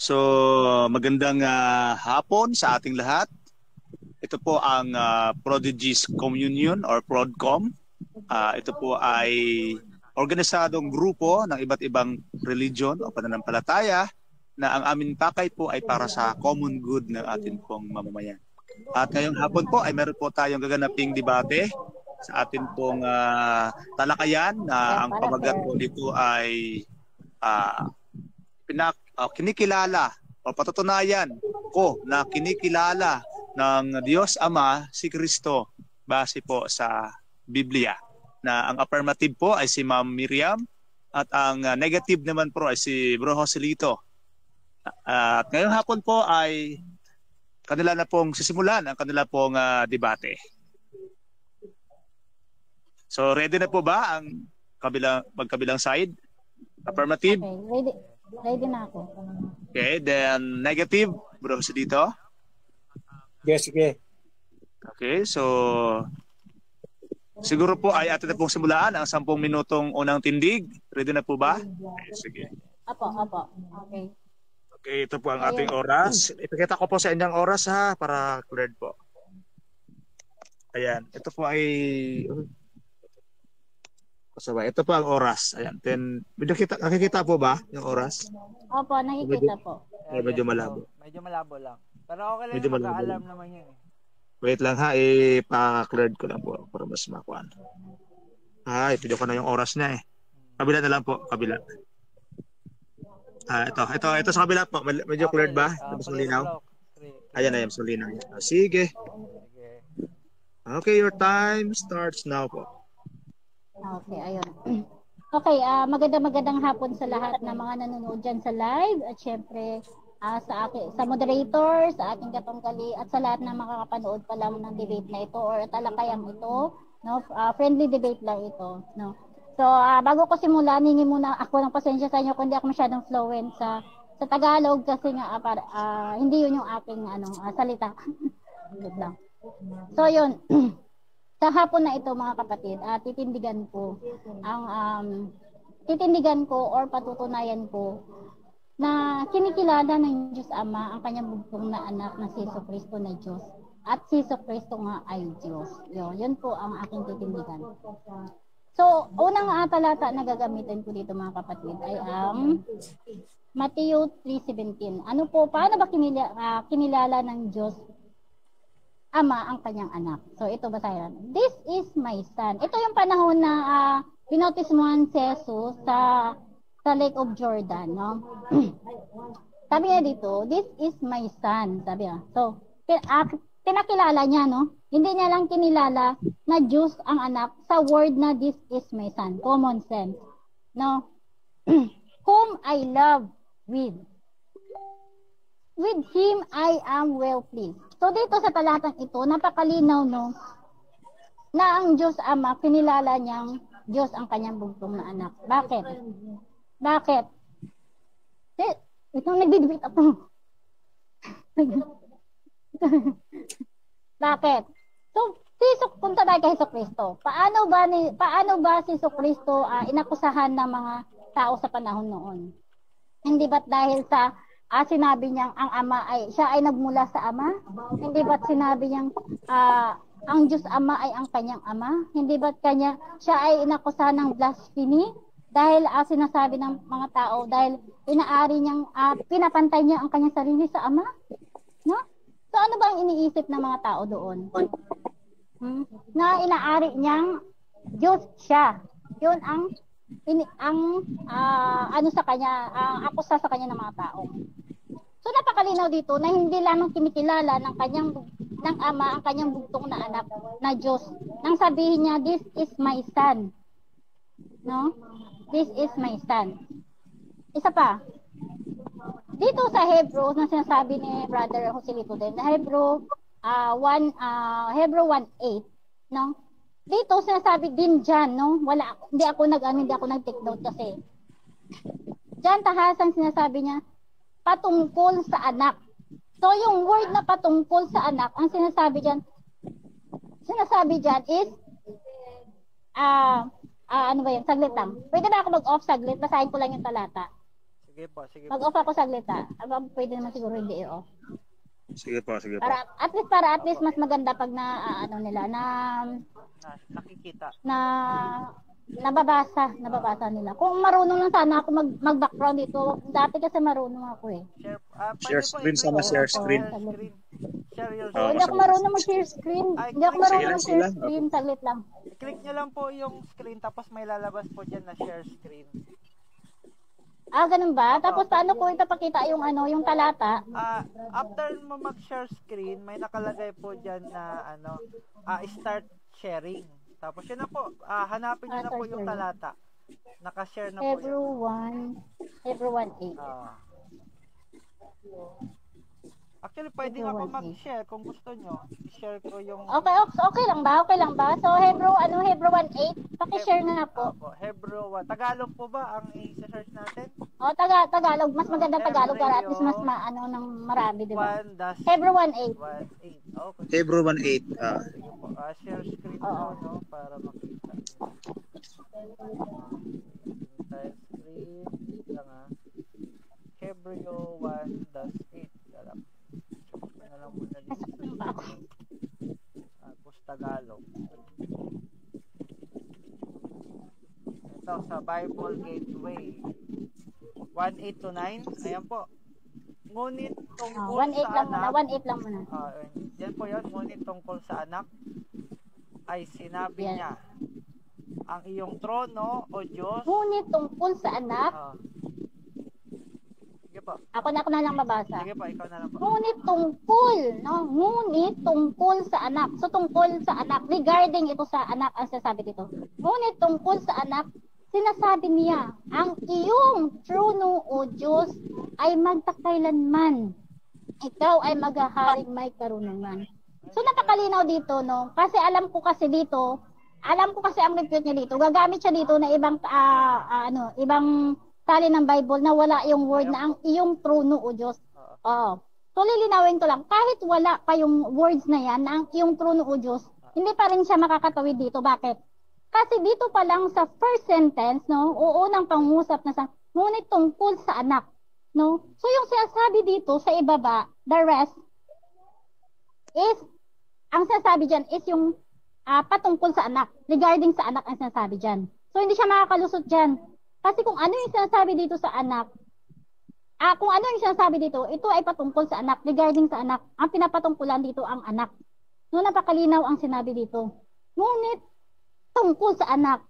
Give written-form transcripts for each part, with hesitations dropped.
So, magandang hapon sa ating lahat. Ito po ang Prodigies Communion or Prodcom. Ito po ay organisadong grupo ng iba't ibang religion o pananampalataya na ang aming pakay po ay para sa common good ng ating pong mamamayan. At ngayong hapon po ay meron po tayong gaganaping debate sa ating pong talakayan na ang pamagat po dito ay kinikilala o patutunayan ko na kinikilala ng Diyos Ama si Kristo base po sa Biblia. Na ang affirmative po ay si Ma'am Miriam at ang negative naman po ay si Bro Joselito. At ngayong hapon po ay kanila na pong sisimulan ang kanila pong debate. So ready na po ba ang magkabilang side? Affirmative? Okay, ready na ako. Okay, then negative, Bro Joselito? Yes, sige. Okay, so siguro po ay atin na pong simulaan ang 10 minutong unang tindig. Ready na po ba? Okay, sige. Apo. Okay. Okay, ito po ang ating oras. Ipakita ko po sa inyong oras ha, para cleared po. Ayan, ito po ay... Ito po ang oras. Ayan, nakikita po ba yung oras? Opo, nakikita po. Medyo malabo. Medyo malabo lang. Pero okay lang Medyo yung malabo. mag-alarm naman yun. Wait lang ha, ipa-cleared ko lang po para mas makuan. Ipidyo ko na yung oras niya eh. Kabila na lang po, kabila. Ito sa kabila po. Medyo cleared ba? Tapos malinaw? Ayan, mas malinaw. Sige. Okay, your time starts now po. Okay, ayun. Okay, magandang hapon sa lahat ng mga nanonood dyan sa live at syempre sa moderator, sa ating katunggali at sa lahat ng makakapanood pa lang ng debate na ito or talakayang ito, no? Friendly debate lang ito, no? So, bago ko simulan, hingi muna ako ng pasensya sa inyo kung hindi ako masyadong fluent sa Tagalog kasi nga hindi yun yung aking salita. Good lang. So, yun. Sa hapon na ito mga kapatid, titindigan ko or patutunayan ko na kinikilala ng Diyos Ama ang kanyang bugtong na anak na si Jesucristo na Diyos at si Jesucristo nga ay Diyos. Yun po ang aking titindigan. So, unang talata na gagamitin ko dito mga kapatid ay ang Matthew 3:17. Paano ba kinilala ng Diyos Ama ang kanyang anak? So, ito basahin. This is my son. Ito yung panahon na binautismuhan si Jesus sa Lake of Jordan, no? Sabi niya dito, this is my son. Sabi niya. So, pinakilala niya, no? Hindi niya lang kinilala na Diyos ang anak sa word na this is my son. Common sense. No? Whom I love with. With him I am well pleased. So dito sa talatang ito, napakalinaw no na ang Diyos Ama kinilala niyang Diyos ang kanyang bugtong na anak. Bakit? Itong nagdidibit ako. Bakit? So, punta tayo kay Jesucristo. Paano ba si Jesucristo inakusahan ng mga tao sa panahon noon? Hindi ba't dahil sa sinabi niyang ang ama siya ay nagmula sa ama? Hindi ba't sinabi niyang ang Diyos Ama ay ang kanyang ama? Hindi ba't siya ay inakusahan ng blasphemy? Dahil sinasabi ng mga tao, dahil inaari niyang, pinapantay niya ang kanyang sarili sa ama? No? So ano ba ang iniisip ng mga tao doon? Na inaari niyang Diyos siya. Yun ang sa kanya, akusa sa kanya ng mga tao. So napakalinaw dito na hindi lamang kinikilala ng ama ang kanyang bugtong na anak na Diyos. Nang sabihin niya, this is my son. No? This is my son. Isa pa. Dito sa Hebrew, na sinasabi ni Brother Joselito din, na Hebrew 1:8, no? Dito sinasabi din diyan, no? Hindi ako nag-take note kasi. Diyan tahasan sinasabi niya patungkol sa anak. So yung word na patungkol sa anak, ang sinasabi diyan is ano ba yun? Saglit lang. Pwede ba ako mag-off saglit? Basahin ko lang yung talata. Sige, Sige po, sige po. Mag-off ako saglit ha. Aba, pwede naman siguro hindi i-off. Sige po. Para at least mas maganda pag na ano nila na Nakikita. nababasa nila. Kung marunong lang sana ako mag-background dito. Dati kasi marunong ako eh. Share screen sama, share screen. Share your So, Oo, hindi ako marunong mag-share screen. Hindi ako marunong mag-share screen. Saglit lang. I-click nyo lang po yung screen tapos may lalabas po dyan na share screen. Ganun ba? Tapos paano ko ipapakita yung yung talata? After mo mag-share screen, may nakalagay po dyan na start sharing. Tapos yun na po, hanapin nyo na po yung talata. Naka-share na po Everyone 8. Actually, pwede ako mag-share kung gusto nyo. I-share ko yung... Okay lang ba? Okay lang ba? So, Hebrew 1:8. Paki-share nga po. Hebrew 1. Tagalog po ba ang i-search natin? Tagalog. Mas maganda Tagalog para at least mas ng marami, di ba? Hebrew 1:8. 1:8. Okay. Hebrew 1:8. Sige po. Share screen po, no? Para makita. Share screen. Lang Hebrew 1:8. Na lang muna dito sa Tagalog. Ito sa Bible Gateway 1:8 to 9. Ayan po. Ngunit tungkol 1:8 sa lang anak. muna. 1:8 lang muna. Yan po yan. Ngunit tungkol sa anak ay sinabi niya, ang iyong trono o Diyos. Ngunit tungkol sa anak. Sige po. Ako na lang mabasa. Sige po, ikaw na lang po. Ngunit tungkol sa anak. So tungkol sa anak, regarding ito sa anak ang sinasabi dito. Ngunit tungkol sa anak, sinasabi niya, ang iyong trono o Diyos ay magtakailanman. Ikaw ay maghaharing may karunungan. So napakalinaw dito, no? Kasi alam ko kasi ang repute niya dito. Gagamit siya dito na ibang ibang tali ng Bible na wala yung word na ang iyong trono o Diyos. So lilinawin ko lang, kahit wala pa yung words na yan, na ang iyong trono o Diyos, hindi pa rin siya makakatawid dito. Bakit? Kasi dito pa lang sa first sentence, no, o unang pangusap na ngunit tungkol sa anak, no? So yung sinasabi dito sa ibaba, the rest is, ang sinasabi dyan is yung patungkol sa anak, regarding sa anak ang sinasabi dyan. So hindi siya makakalusot dyan. Kasi kung ano yung sinasabi dito sa anak, kung ano yung sinasabi dito, ito ay patungkol sa anak, regarding sa anak. Ang pinapatungkulan dito ang anak. No, napakalinaw ang sinabi dito. Ngunit, tungkol sa anak,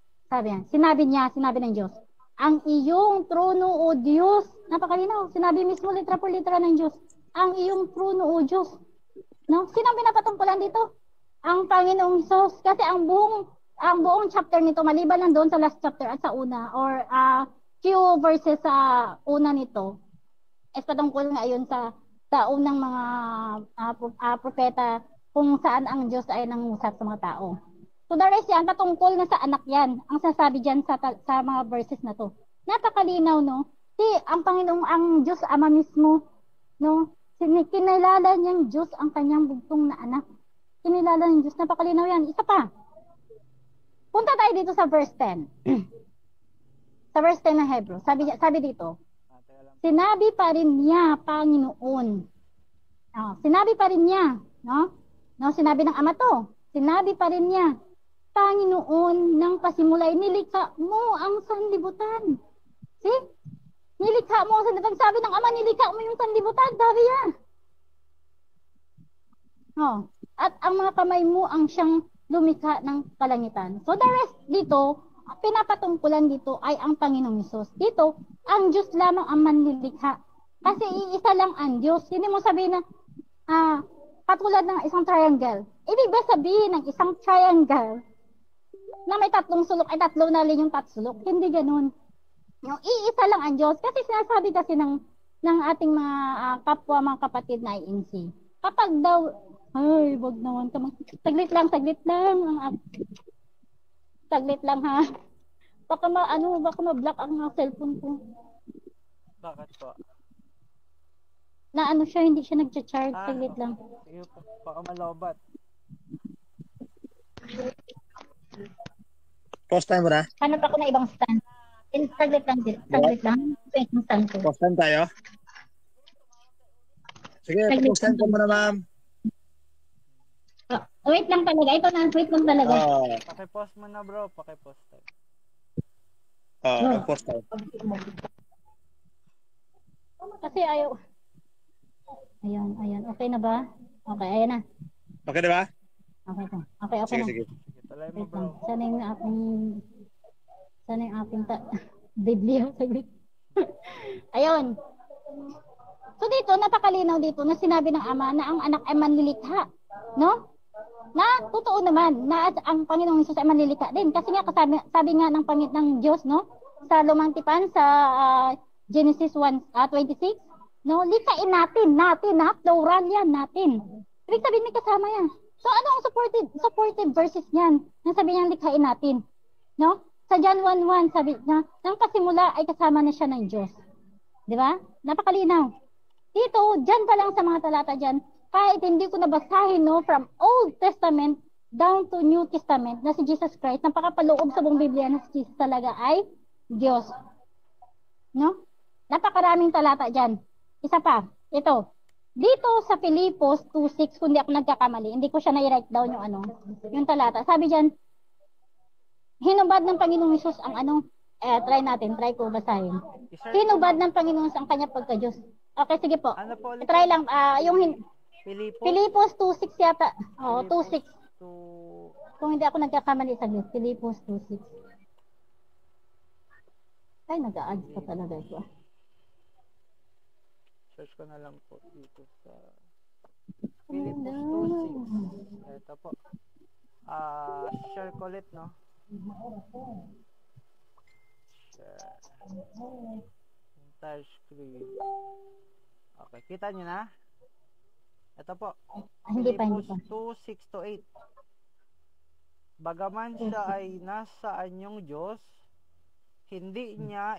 sinabi ng Diyos, ang iyong trono o Diyos, napakalinaw, sinabi mismo litra por litra ng Diyos, ang iyong trono o Diyos. No? Sino ang pinapatungkulan dito? Ang Panginoong Hesus. Kasi ang buong chapter nito, maliban lang doon sa last chapter at sa una, or few verses sa una nito, is patungkol ngayon sa unang mga propeta kung saan ang Diyos ay nangusap sa mga tao. So the rest yan, patungkol na sa anak yan, ang sasabi dyan sa mga verses na to. Napakalinaw, no? Ang Panginoong, ang Diyos Ama mismo, no? Kinilala niyang Diyos ang kanyang bugtong na anak. Kinilala ng Diyos, napakalinaw yan. Isa pa. Punta tayo dito sa verse 10. Sa verse 10 ng Hebrew. Sabi dito, sinabi pa rin niya, Panginoon. Sinabi pa rin niya, no? Sinabi ng Ama to. Sinabi pa rin niya, Panginoon, ng pasimulay, nilikha mo ang sanlibutan. See? Nilikha mo ang sanlibutan. Sabi ng Ama, nilikha mo yung sanlibutan. Sabi yan. At ang mga kamay mo ang siyang lumikha ng kalangitan. So the rest dito, pinapatungkulan dito ay ang Panginoong Hesus. Dito, ang Diyos lamang ang manlilikha. Kasi iisa lang ang Diyos. Hindi mo sabihin na, katulad ng isang triangle. Ibig ba sabihin ng isang triangle na may tatlong sulok ay tatlo na rin yung sulok? Hindi ganun. Yung iisa lang ang Diyos. Kasi sinasabi kasi ng ating mga kapwa, mga kapatid na INC. Kapag daw, ay, wag naman ka saglit lang. Saglit lang ha. Baka ma-block ang cellphone ko. Bakit po? Na siya, hindi siya nagcha-charge. Saglit lang. Sige po, baka malobat. Post time mo na? Hanap ako na ibang stand. Saglit lang, saglit lang. Wait, tanto. Postan tayo. Sige, Saglit postan ko lang. muna, ma'am. Wait lang talaga. Ito na, wait lang talaga. Paki-post mo na bro, paki-post tayo. Post tayo. Kasi ayaw. Ayan. Okay na ba? Okay, ayan na. Okay, di ba? Okay na. Okay Sige, na. sige. Sige, talay mo Wait bro. lang. Sana yung aking video. Saglit. Ayun. So dito, napakalinaw dito na sinabi ng Ama na ang anak ay manlilikha. No? Na totoo naman na ang Panginoong Hesus ay manlilikha din. Kasi nga, sabi nga ng Diyos, no? Sa Lumang Tipan, sa Genesis 1:26, no? Likhain natin, plural yan, natin. Ibig sabihin may kasama yan. So ano ang supportive verses niyan? Nang sabi niya likhain natin. No? Sa John 1:1 sabi na, nang pasimula ay kasama na siya ng Diyos. 'Di ba? Napakalinaw. Dito, diyan pa lang sa mga talata diyan, kahit hindi ko nabasahin no from Old Testament down to New Testament na si Jesus Christ, napakapaloob sa buong Biblia na si Jesus talaga ay Diyos. No? Napakaraming talata diyan. Isa pa, ito. Dito sa Filipos 2:6, kung di ako nagkakamali, hindi ko siya na-write down yung talata. Sabi diyan, hinubad ng Panginoong Hesus ang try ko basahin. Hinubad ng Panginoong Hesus ang kanyang pagka-Diyos. Okay, sige po. Ano po ulit? Try lang, Filipos Filipos 2:6 yata. Oo, 2:6. to... Kung hindi ako nagkakamali sa Filipos 2:6. Ay, nag-a-add pa talaga ito. Search ko na lang po dito sa Filipos 2:6. Ito po. Share ko ulit, no? Share. Entire screen. Okay, kita nyo na? Ito po. Hindi pa. Filipos 2:6-8. Bagaman siya ay nasa anyong Diyos, hindi niya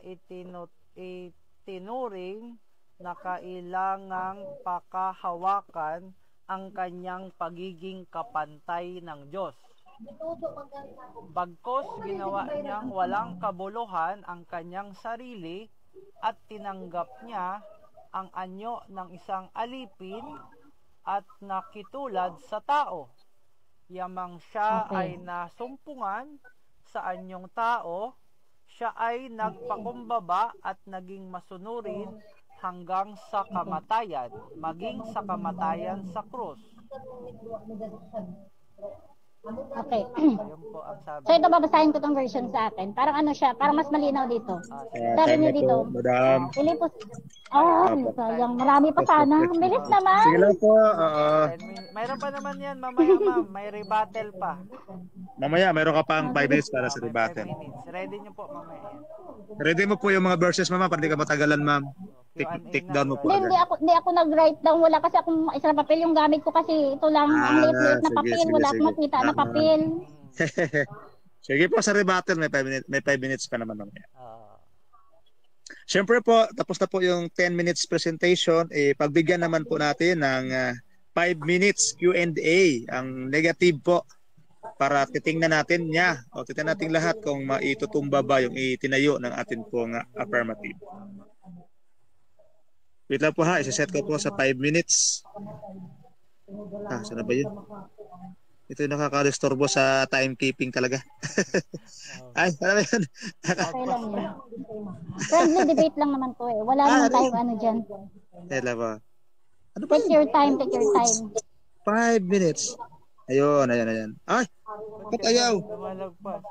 itinuring na kailangang pakahawakan ang kanyang pagiging kapantay ng Diyos. Bagkos ginawa niyang walang kabuluhan ang kanyang sarili at tinanggap niya ang anyo ng isang alipin at nakitulad sa tao. Yamang siya ay nasumpungan sa anyong tao, siya ay nagpakumbaba at naging masunurin hanggang sa kamatayan, maging sa kamatayan sa krus. Okay. Ayun po ang sabi. So ito babasahin ko tong version sa akin. Parang parang mas malinaw dito. Sabi niyo dito. Madam. Filipos. Sayang. Marami pa sana. Ang bilis naman. Sige lang po. Mayroon pa naman yan mamaya, ma'am. May rebuttal pa. Mamaya, mayroon ka pang 5 minutes para sa May rebuttal. 5 minutes. Ready nyo po mamaya yan. Ready mo po yung mga verses, mama, para hindi ka matagalan, ma'am. Take down mo po Hindi agad. hindi ako nag-write down. Wala kasi akong isang papel. Yung gamit ko kasi ito lang. Ang liit-liit na sige, papel. sige, Wala sige. akong makita na papel. Sige po sa rebuttal, may 5 minutes pa naman mamaya. Siyempre po, tapos na po yung 10 minutes presentation. Pagbigyan naman po natin ng 5 minutes Q&A. Ang negative po, para titingnan natin niya o titingnan natin lahat kung maitutumba ba yung itinayo ng atin pong affirmative. Wait lang po ha, isa-set ko po sa 5 minutes. Sana ba yun? Ito yung nakaka-disturbo sa timekeeping talaga. Ay, ano ba yun? Okay lang yan. Friendly debate lang naman to eh. Wala naman tayong dyan. Kailan ba? Ano ba Take your time, take your time. 5 minutes. Ayun. Ay, ba't ayaw? Lumalagpas.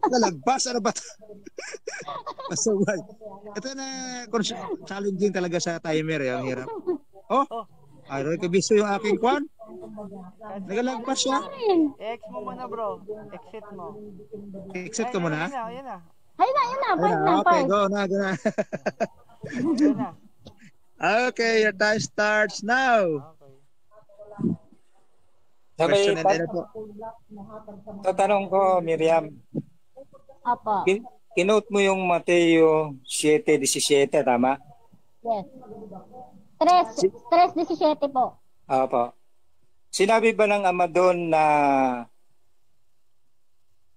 Nalagpas, ano ba? Masaway. Ito na, challenging talaga sa timer. Ang hirap. Ay, kabiso yung aking kwan. Nagalagpas siya. X mo muna bro. Exit mo. Exit ka muna. Ayan na. Ayun na. Point na. Okay, go na. Ayan na. Okay, your time starts now. Sabi, Question and answer po. tatanong ko, Miriam, Opo. kinote mo yung Mateo 7:17, tama? Yes. 3:17 po. Opo. Sinabi ba ng Ama doon na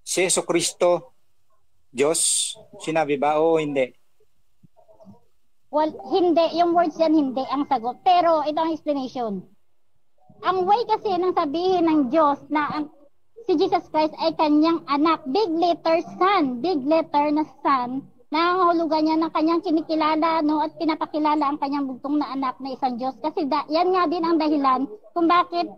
si Jesucristo Diyos? Sinabi ba o hindi? Well, hindi. Yung words yan, hindi ang sagot. Pero ito ang explanation. Ang way kasi ng sabihin ng Diyos na si Jesus Christ ay kanyang anak, big letter na son, nangangahulugan niya ng kanyang kinikilala, no, at pinapakilala ang kanyang bugtong na anak na isang Diyos. Kasi yan nga din ang dahilan kung bakit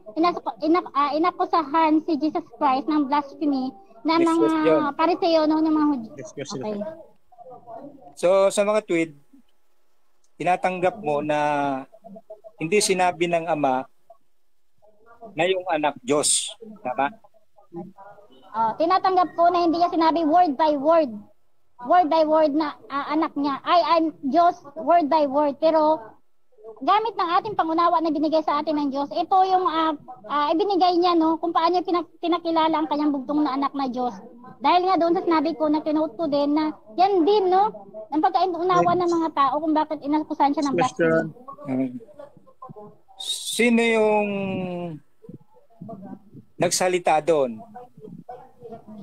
inakusahan si Jesus Christ ng blasphemy na Next mga question. Pariseo, no, ng mga Hudyo. Next question. Okay. So sa mga tweet, tinatanggap mo na hindi sinabi ng Ama na yung anak Diyos. Tama? Tinatanggap ko na hindi niya sinabi word by word na anak niya. I'm Diyos word by word. Pero gamit ng ating pangunawa na binigay sa atin ng Diyos, ito yung ibinigay niya, no, kung paano pinakilala ang kanyang bugtong na anak na Diyos. Dahil nga doon sa sinabi ko na kinote ko din na yan din, no, ang pagkaunawa ng mga tao kung bakit inakusahan siya ng blasphemy. Sino yung nagsalita doon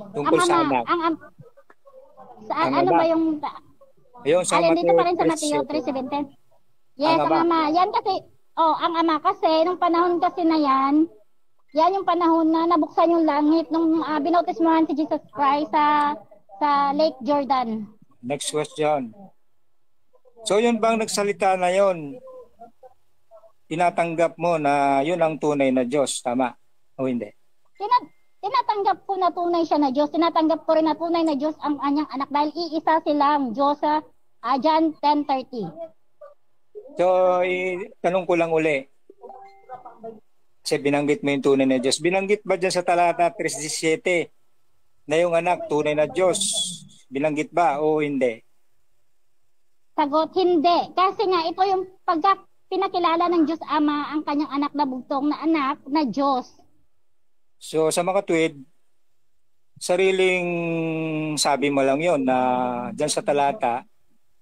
tungkol sa anak? Ano ba yung Ayun, sa alin dito pa rin sa Mateo Mateo 3:17? Yes, ang ama. Yan kasi, ang ama kasi, nung panahon kasi na yan yung panahon na nabuksan yung langit nung binautismohan si Jesus Christ sa Lake Jordan. Next question. So yun bang nagsalita na yun, tinatanggap mo na yun ang tunay na Diyos, tama o hindi? Tinatanggap ko na tunay siya na Diyos. Tinatanggap ko rin na tunay na Diyos ang anyang anak dahil iisa silang Diyos sa John 10:30. So, tanong ko lang uli. Kasi binanggit mo yung tunay na Diyos. Binanggit ba dyan sa talata 3:17 na yung anak tunay na Diyos? Binanggit ba o hindi? Sagot, hindi. Kasi nga, ito yung pinakilala ng Diyos Ama ang kanyang anak na bugtong na anak na Diyos. So, sa mga tweet, sariling sabi mo lang yon na dyan sa talata,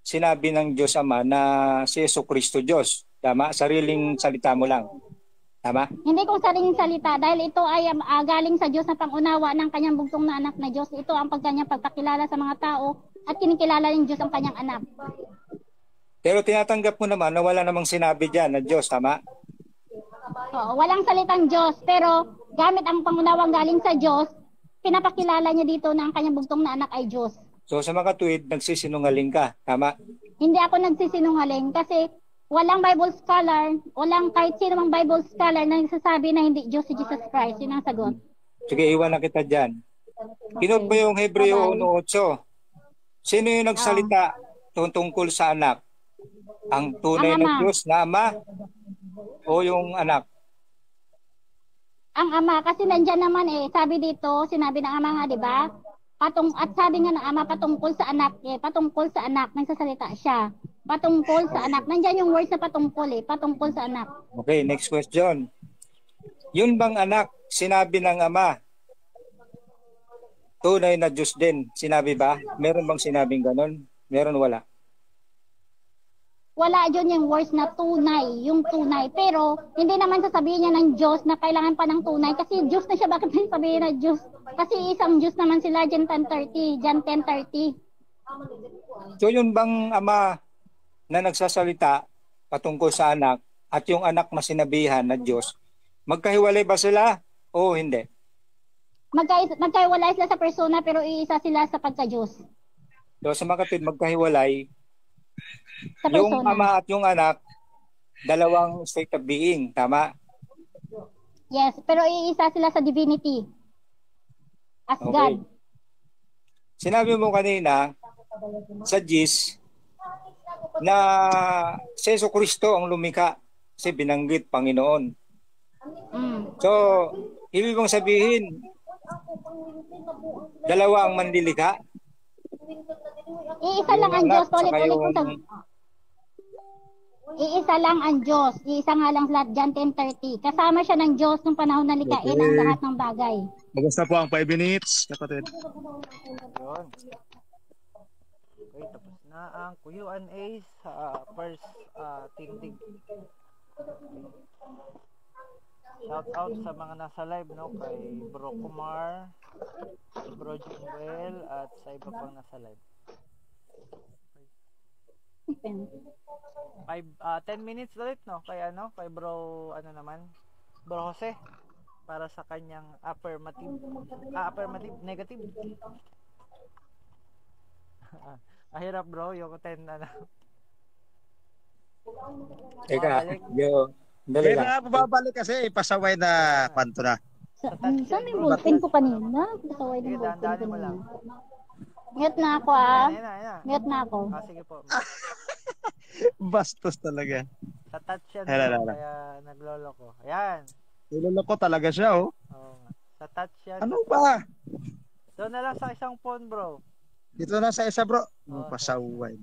sinabi ng Diyos Ama na si Jesucristo Diyos. Tama? Sariling salita mo lang. Tama? Hindi kong sariling salita dahil ito ay galing sa Diyos na pangunawa ng kanyang bugtong na anak na Diyos. Ito ang kanyang pagpakilala sa mga tao at kinikilala ng Diyos ang kanyang anak. Pero tinatanggap mo naman na wala namang sinabi dyan na Diyos. Tama? Oo, walang salitang Diyos pero gamit ang pangunawang galing sa Diyos, pinapakilala niya dito na ang kanyang bugtong na anak ay Diyos. So sa mga tweet, nagsisinungaling ka. Tama? Hindi ako nagsisinungaling kasi walang Bible scholar, walang kahit sino mang Bible scholar na nagsasabi na hindi Diyos si Jesus Christ. Yun ang sagot. Sige, iwan na kita dyan. Kinote mo yung Hebreo 1:8. Sino yung nagsalita tungkol sa anak? Ang tunay na Diyos na Ama o yung anak? Ang Ama, kasi nandyan naman sabi dito, sinabi ng Ama nga, di ba? At sabi nga ng Ama patungkol sa anak, patungkol sa anak, nagsasalita siya. Patungkol sa anak. Nandyan yung words na patungkol patungkol sa anak. Okay, next question. Yun bang anak, sinabi ng Ama, tunay na Diyos din, sinabi ba? Meron bang sinabing ganon? Meron, wala? Wala dyan yung words na tunay, yung tunay. Pero, hindi naman sasabihin niya ng Diyos na kailangan pa ng tunay. Kasi Diyos na siya, bakit may sabihin na Diyos? Kasi isang Diyos naman sila, John 10:30. So yun bang Ama na nagsasalita patungkol sa anak at yung anak na sinabihan na Diyos, magkahiwalay ba sila o hindi? Magkahiwalay sila sa persona pero iisa sila sa pagka-Diyos. So sa mga kapatid, magkahiwalay Sa yung persona. Ama at yung anak, dalawang state of being, tama? Yes, pero iisa sila sa divinity. As Okay. God. Sinabi mo kanina sa GIS na si Jesucristo ang lumikha kasi binanggit Panginoon. So, ibig bang sabihin dalawa ang manlilikha? Iisa lang ang Diyos. Ulit-ulit ko sa... Iisa lang ang Diyos. Iisa nga lang lahat. John 10:30. Kasama siya ng Diyos nung panahon na likain ang lahat ng bagay. Bagos na po ang 5 minutes, kapatid. Yun. Okay, tapos na ang Q&A sa first tindig. Shout out sa mga nasa live, no? Kay Bro Kumar, Bro Jumwell, at sa iba pang nasa live. 10 minutes ulit, no? Kay kay Bro, naman? Bro Jose, para sa kanyang affirmative, negative. Ahirap bro, yung 10 Teka, Babalik. dali Kaya lang. na babalik kasi pasaway na kanto na. Saan yung ballpen ko kanina? Pasaway ng Sige, ballpen ko dahan-dahanin mo kanina. lang. Mute na ako Ayan. Mute na ako. Sige po. Bastos talaga. Sa touch yan Hala, bro, hala. kaya naglolo ko. Ayan. Niloloko talaga siya, oh. Oo nga. Sa touch yan. Ano ba? Doon na lang sa isang phone bro. Dito na sa isa, bro. Oo, Pasaway.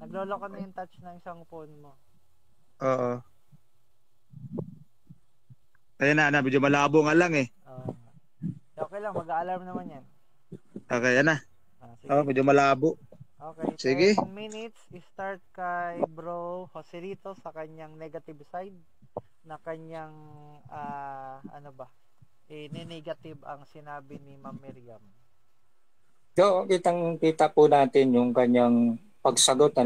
Naglolo ko na yung touch ng isang phone mo. Oo. Ayun na, medyo malabo nga lang eh. Oo nga. Okay lang, mag-a-alarm naman yan. Okay, yan na. Sige. Oh, medyo malabo. Okay, Sige. 10 minutes. Start kay Bro Joselito sa kanyang negative side na kanyang negative ang sinabi ni Ma'am Miriam. So, kita po natin yung kanyang pagsagot,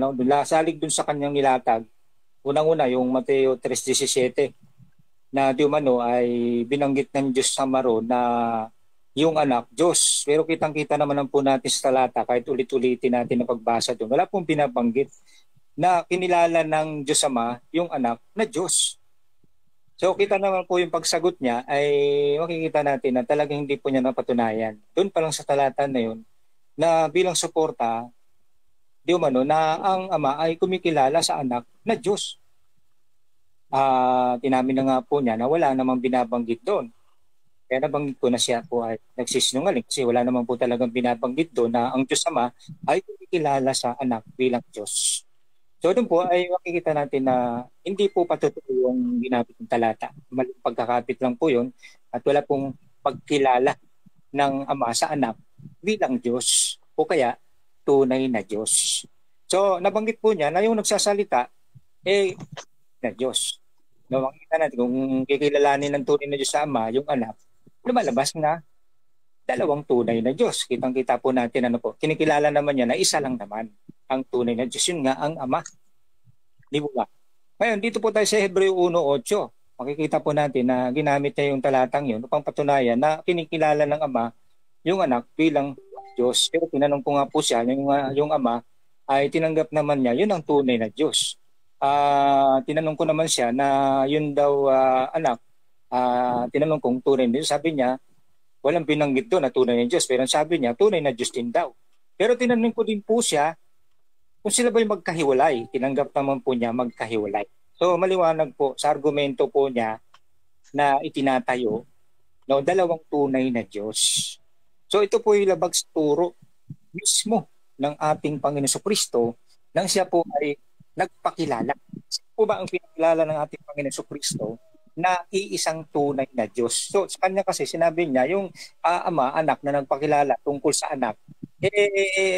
salig dun sa kanyang nilatag. Unang-una, yung Mateo 3:17 na di umano ay binanggit ng Diyos sa maro na yung anak, Diyos. Pero kitang-kita naman po natin sa talata, kahit ulit-ulitin natin na pagbasa doon, wala pong binabanggit na kinilala ng Diyos Ama yung anak na Diyos. So kita naman po yung pagsagot niya ay makikita natin na talagang hindi po niya napatunayan. Doon pa lang sa talata na yun, na bilang suporta, di umano, na ang ama ay kumikilala sa anak na Diyos. Tinamin na nga po niya na wala namang binabanggit doon. Kaya nabanggit ko na siya po ay nagsisinungaling kasi wala naman po talagang binabanggit doon na ang Diyos Ama ay kumikilala sa anak bilang Diyos. So doon po ay makikita natin na hindi po patutuo yung ginamit ng talata. Maling pagkakapit lang po yun at wala pong pagkilala ng ama sa anak bilang Diyos o kaya tunay na Diyos. So nabanggit po niya na yung nagsasalita na Diyos. No, makikita natin kung kikilalanin ng tunay na Diyos sa ama, yung anak, lumalabas na dalawang tunay na Diyos. Kitang-kita po natin kinikilala naman niya na isa lang naman ang tunay na Diyos. Yun nga ang ama. Di ba? Ngayon, dito po tayo sa Hebreo 1:8. Makikita po natin na ginamit niya yung talatang yun upang patunayan na kinikilala ng ama yung anak bilang Diyos. Pero tinanong ko nga po siya, yung ama ay tinanggap naman niya, yun ang tunay na Diyos. Tinanong ko naman siya na yun daw anak, tinanong kong tunay na Diyos. Sabi niya, walang binanggit doon na tunay na Diyos. Pero sabi niya, tunay na Diyos din daw. Pero tinanong ko din po siya kung sila ba'y magkahiwalay. Tinanggap naman po niya magkahiwalay. So maliwanag po sa argumento po niya na itinatayo dalawang tunay na Diyos. So ito po yung labag sa turo mismo ng ating Panginoon Kristo nang siya po ay nagpakilala. Siya po ba ang pinakilala ng ating Panginoon Kristo na iisang tunay na Diyos? So sa kanya kasi sinabi niya yung ama, anak na nagpakilala tungkol sa anak,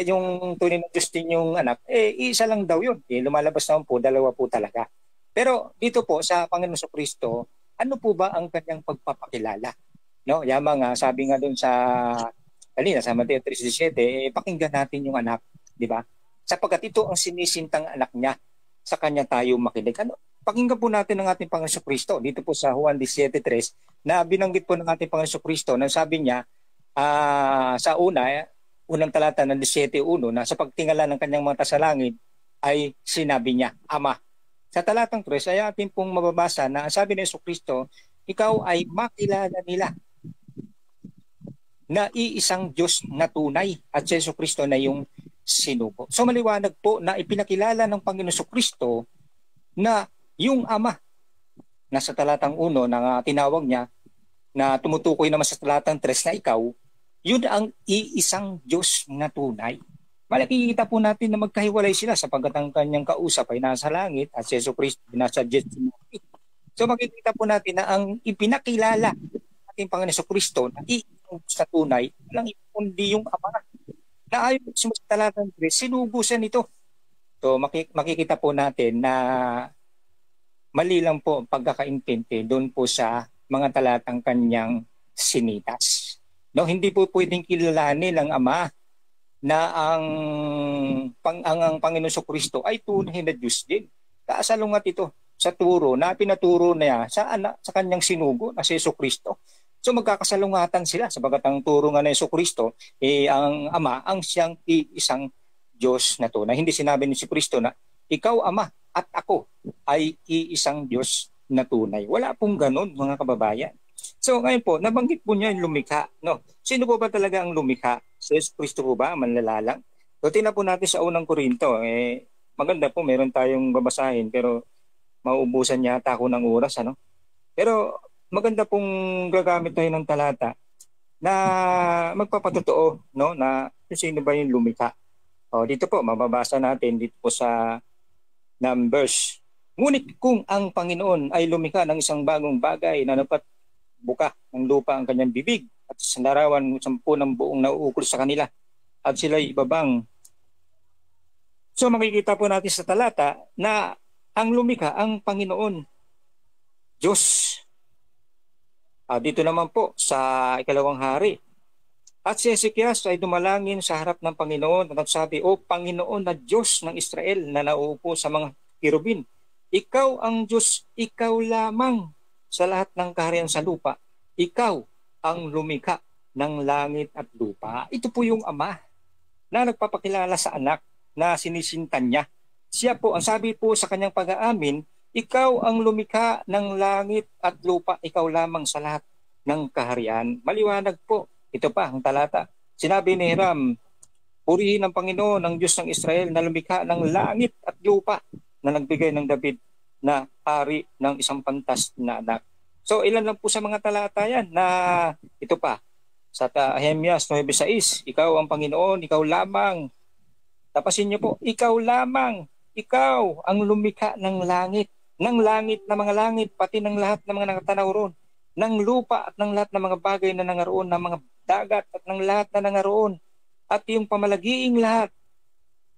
yung tunay na Diyos din yung anak, isa lang daw yun. Lumalabas naman po, dalawa po talaga. Pero dito po sa Panginoon Kristo, ano po ba ang kanyang pagpapakilala? No, yama nga, sabi nga doon sa kanina sa Mateo 3:17, pakinggan natin yung anak, di ba? Sapagkat ito ang sinisintang anak niya, sa kanya tayo makinig. Pakinggan po natin ang ating Panginoon Kristo dito po sa Juan 17:3 na binanggit po ng ating Panginoon Kristo na sabi niya sa unang talata ng 17:1 na sa pagtingala ng kanyang mata sa langit ay sinabi niya, Ama. Sa talatang 3 ay atin pong mababasa na sabi ni Kristo, ikaw ay makilala nila na iisang Diyos na tunay at si Kristo na yung sinugo. So maliwanag po na ipinakilala ng Panginoon Kristo na yung Ama na sa talatang 1 na tinawag niya na tumutukoy naman sa talatang 3 na ikaw, yun ang iisang Diyos na tunay. Malakikita po natin na magkahiwalay sila sapagkat ang kanyang kausap ay nasa langit at si Kristo nasa jet. So makikita po natin na ang ipinakilala ng ating Panginoon Kristo na iisang Diyos na tunay, walang kundi yung Ama na ayon sa talatang 3, sinugo siya nito. So makikita po natin na mali lang po ang pagkakaintindi doon po sa mga talatang kanyang sinitas. No, hindi po pwedeng kilalanin ng Ama na ang Panginoon Kristo ay tunay na Diyos din. Kaasalungat ito sa turo na pinaturo niya sa kanyang sinugo na si Kristo. So magkakasalungatan sila sabagat ang turo nga ni Kristo ang Ama ang siyang iisang Diyos na tunay. Hindi sinabi ni Kristo na ikaw Ama at ako ay iisang Diyos na tunay. Wala pong ganun mga kababayan. So ngayon po, nabanggit po niya yung lumikha. No? Sino po ba talaga ang lumikha? Si Kristo po ba? Manlalalang? So tingnan po natin sa unang Korinto. Maganda po, meron tayong babasahin pero mauubusan yata ako ng oras. Ano? Pero maganda pong gagamit tayo ng talata na magpapatotoo, no, na sino ba yung lumikha. Dito po, mababasa natin dito po sa Numbers. Ngunit kung ang Panginoon ay lumikha ng isang bagong bagay na buka ng lupa ang kanyang bibig at sa larawan 10 ng buong nauukol sa kanila at sila'y ibabang. So makikita po natin sa talata na ang lumikha ang Panginoon Diyos. Dito naman po sa 2 Hari. At si Hezekias ay dumalangin sa harap ng Panginoon at nagsabi, O Panginoon na Diyos ng Israel na nauupo sa mga kirubin, ikaw ang Diyos, ikaw lamang sa lahat ng kaharian sa lupa. Ikaw ang lumikha ng langit at lupa. Ito po yung Ama na nagpapakilala sa anak na sinisintan niya. Siya po, ang sabi po sa kanyang pag-aamin, ikaw ang lumikha ng langit at lupa, ikaw lamang sa lahat ng kaharian. Maliwanag po. Ito pa ang talata. Sinabi ni Hiram, purihin ang Panginoon, ang Diyos ng Israel na lumikha ng langit at lupa na nagbigay ng David na hari ng isang pantas na anak. So ilan lang po sa mga talata yan na ito pa. Sa Nehemias 9:6, ikaw ang Panginoon, ikaw lamang. Tapasin niyo po, ikaw lamang, ikaw ang lumikha ng langit na mga langit, pati ng lahat ng mga nakatanaw roon, ng lupa at ng lahat ng mga bagay na nangaroon, ng mga dagat at ng lahat na nangaroon, at yung pamalagiing lahat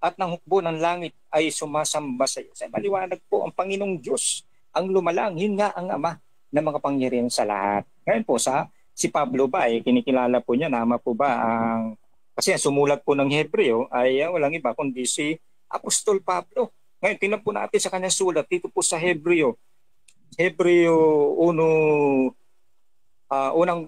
at ng hukbo ng langit ay sumasamba sa iyo. Sa maliwanag po, ang Panginoong Diyos ang lumalang, yun nga ang Ama na makapangyarihan sa lahat. Ngayon po, si Pablo ba, kinikilala po niya, nama po ba kasi ang sumulat po ng Hebreo ay walang iba kundi si Apostol Pablo. Ngayon, tingnan po natin sa kanyang sulat dito po sa Hebreo 1,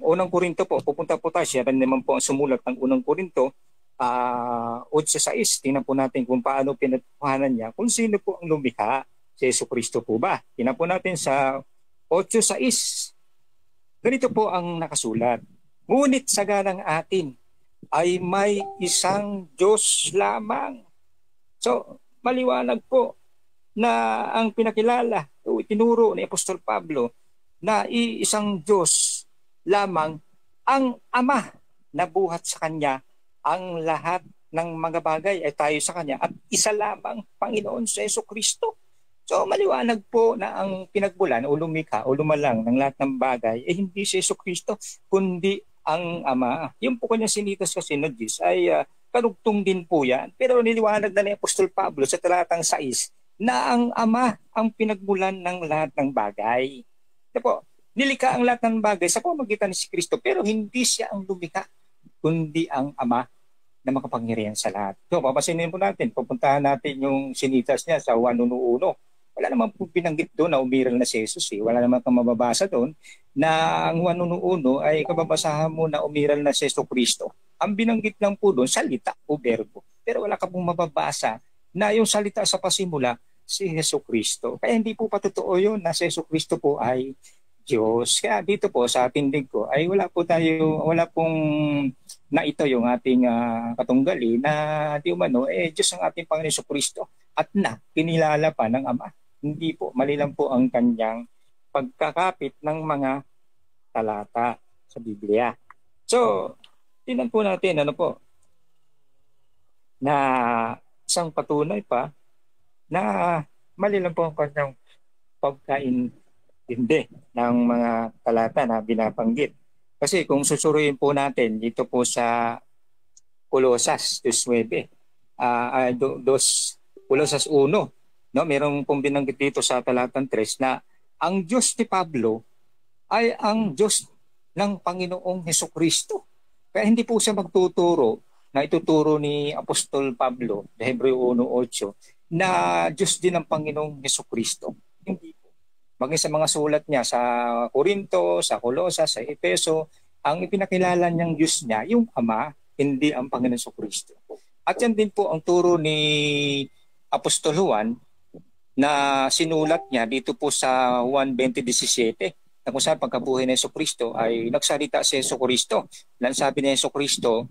unang Korinto po, pupunta po tayo, siya rin naman po ang sumulat ng unang Korinto, 8:6, tingnan po natin kung paano pinatuhanan niya, kung sino po ang lumikha, si Jesucristo po ba? Tingnan po natin sa 8:6, ganito po ang nakasulat, ngunit sa ganang atin ay may isang Diyos lamang. So, maliwanag po na ang pinakilala o itinuro ni Apostol Pablo na iisang Diyos lamang ang Ama na buhat sa Kanya ang lahat ng mga bagay ay tayo sa Kanya at isa lamang Panginoon sa Jesucristo. So maliwanag po na ang pinagbulan o lumikha o lumalang ng lahat ng bagay ay hindi si Jesucristo kundi ang Ama. Yung po kanya sinitas kasi na Diyos ay karugtong din po yan. Pero niliwanag na ni Apostol Pablo sa talatang 6 na ang Ama ang pinagmulan ng lahat ng bagay. Ito po, nilikha ang lahat ng bagay sa pamamagitan ni si Kristo pero hindi siya ang lumikha kundi ang Ama na makapangyarihan sa lahat. So, papasinin po natin, pupuntahan natin yung sinitas niya sa 1:1. Wala naman po binanggit doon na umiral na si Jesus. Wala naman kang mababasa doon na ang 1:1 ay kababasahan mo na umiral na si Kristo. Ang binanggit lang po doon, salita o verbo. Pero wala ka pong mababasa na yung salita sa pasimula, si Jesucristo. Kaya hindi po patotoo yun na si Jesucristo po ay Diyos. Kaya dito po sa tindig ko ay wala pong naito yung ating katunggali na di umano Diyos ang ating Panginoon Jesucristo at na kinilala pa ng Ama. Hindi po, mali lang po ang kanyang pagkakapit ng mga talata sa Biblia. So, tingnan po natin na isang patunay pa na mali lang po ang kanyang pagkaintindi ng mga talata na binabanggit. Kasi kung susuruin po natin dito po sa Colosas 2:9, Colosas 1, no, merong pong binanggit dito sa talatang 3 na ang Diyos ni Pablo ay ang Diyos ng Panginoong Hesukristo. Kaya hindi po siya magtuturo na ituturo ni Apostol Pablo, sa Hebreo 1:8, na Diyos din ng Panginoong Hesukristo. Hindi po. Maging sa mga sulat niya sa Korinto, sa Kolosas, sa Efeso, ang ipinakilala niyang Diyos niya, yung Ama, hindi ang Panginoong Hesukristo. At yan din po ang turo ni Apostol Juan na sinulat niya dito po sa Juan 20:17, na kung saan pagkabuhay ng Hesukristo ay nagsalita si Hesukristo. Lan sabi ni Hesukristo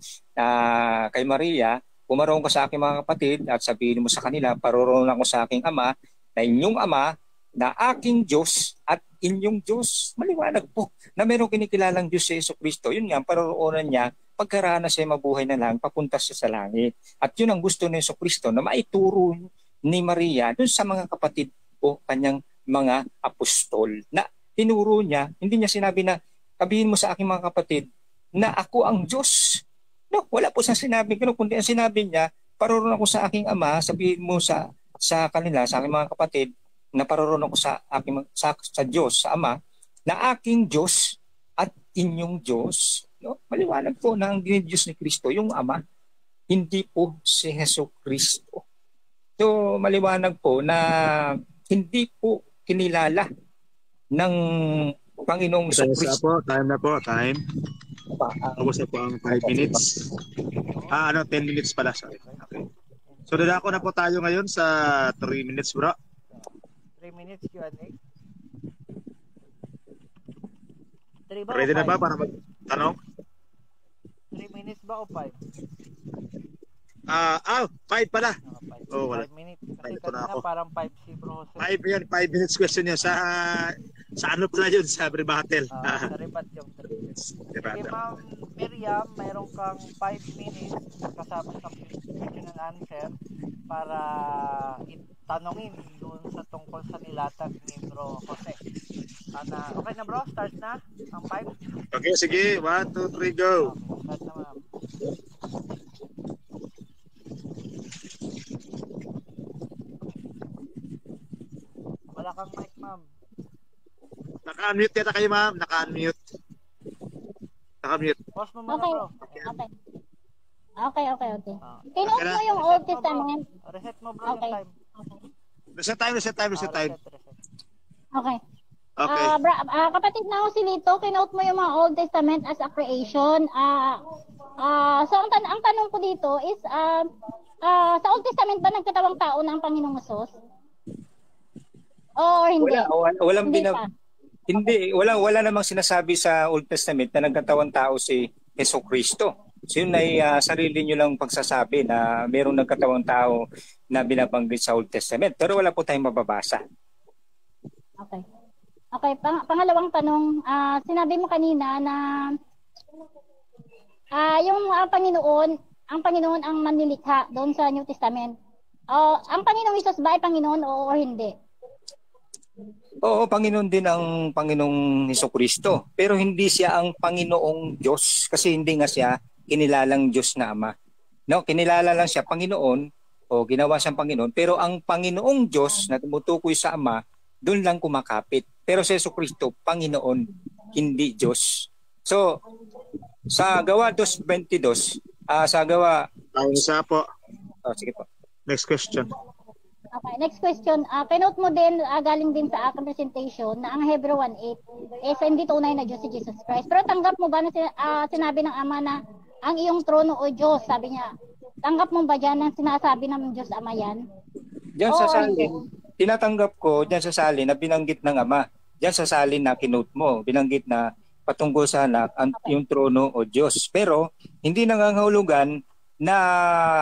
kay Maria, pumaroon ka sa aking mga kapatid at sabihin mo sa kanila, paroroon ako sa aking Ama, na inyong Ama, na aking Diyos at inyong Diyos. Maliwanag po na mayroong kinikilalang Diyos si Hesukristo. Yun nga, paroroonan niya, pagkaranas siya mabuhay na lang, papunta siya sa langit. At yun ang gusto ni Hesukristo, na maituro ni Maria dun sa mga kapatid o kanyang mga apostol. Na tinuro niya, hindi niya sinabi na, sabihin mo sa aking mga kapatid na ako ang Diyos. No, wala po siyang sinabi gano'n, kundi ang sinabi niya, paroroon ako sa aking Ama, sabihin mo sa kanila, sa aking mga kapatid, na paroroon ako sa Diyos, sa Ama, na aking Diyos at inyong Diyos. No? Maliwanag po na ang Diyos ni Kristo, yung Ama, hindi po si Hesukristo. So maliwanag po na hindi po kinilala ng Panginoong Hesukristo. Time na po. Tapos na po ang 5 minutes. 10 minutes pala. Sorry. Okay. So dadako na po tayo ngayon sa 3 minutes, bro. 3 minutes Q&A. 3 ba Ready o 5? na ba para magtanong? 3 minutes ba o 5? 5 pala. 5 wala. minutes. Kasi Ito na kanina ako. parang 5 si Bro Jose. 5 yan, 5 minutes question yun. Sa ano pala yun? Sa battle. Sa rebat yung 3 minutes. Sige, Ma'am Miriam, mayroon kang 5 minutes kasama sa question and answer para tanongin doon sa tungkol sa nilatag ni Bro Jose. Okay na bro? Start na ang 5? Okay, sige. 1, 2, 3, go. Okay, start na ma'am. Wala kang mic ma'am. Naka-unmute yata kayo, ma'am. Naka-unmute. Pause mo muna Okay. bro. Okay. Kinote Okay na. mo yung Old Testament. Reset mo bro Okay. yung time. Reset time. Reset. Okay. Okay. Kapatid na ako si Lito, kinote mo yung mga Old Testament as a creation. So ang tanong ko dito is sa Old Testament ba nagkatawang tao na ang Panginoong Hesus? Or hindi? Walang Hindi pa. Hindi, wala namang sinasabi sa Old Testament na nagkatawang tao si Hesukristo. So yun ay sarili nyo lang pagsasabi na mayroong nagkatawang tao na binabanggit sa Old Testament. Pero wala po tayong mababasa. Okay, pangalawang tanong, sinabi mo kanina na yung Panginoon ang manlilikha doon sa New Testament. Ang Panginoong Hesus ba ay Panginoon o hindi? Oo, Panginoon din ang Panginoong Hesukristo. Pero hindi siya ang Panginoong Diyos kasi hindi nga siya kinilalang Diyos na Ama. No, kinilala lang siya Panginoon o ginawa siyang Panginoon. Pero ang Panginoong Diyos na tumutukoy sa Ama, doon lang kumakapit. Pero si Hesukristo, Panginoon, hindi Diyos. So, sa Gawa 2:22, sa Gawa... Isa po. Sige po. Next question. Okay, next question. Kinote mo din, galing din sa aking presentation na ang Hebreo 1:8 is hindi tunay na Diyos si Jesus Christ. Pero tanggap mo ba na sinabi ng Ama na ang iyong trono o Diyos, sabi niya, tanggap mo ba dyan ang sinasabi ng Diyos Ama yan? Diyan sa salin, tinatanggap ko diyan sa salin na binanggit ng Ama. Diyan sa salin na kinote mo, binanggit na patungkol sa anak, yung trono o Diyos. Pero hindi nangangahulugan na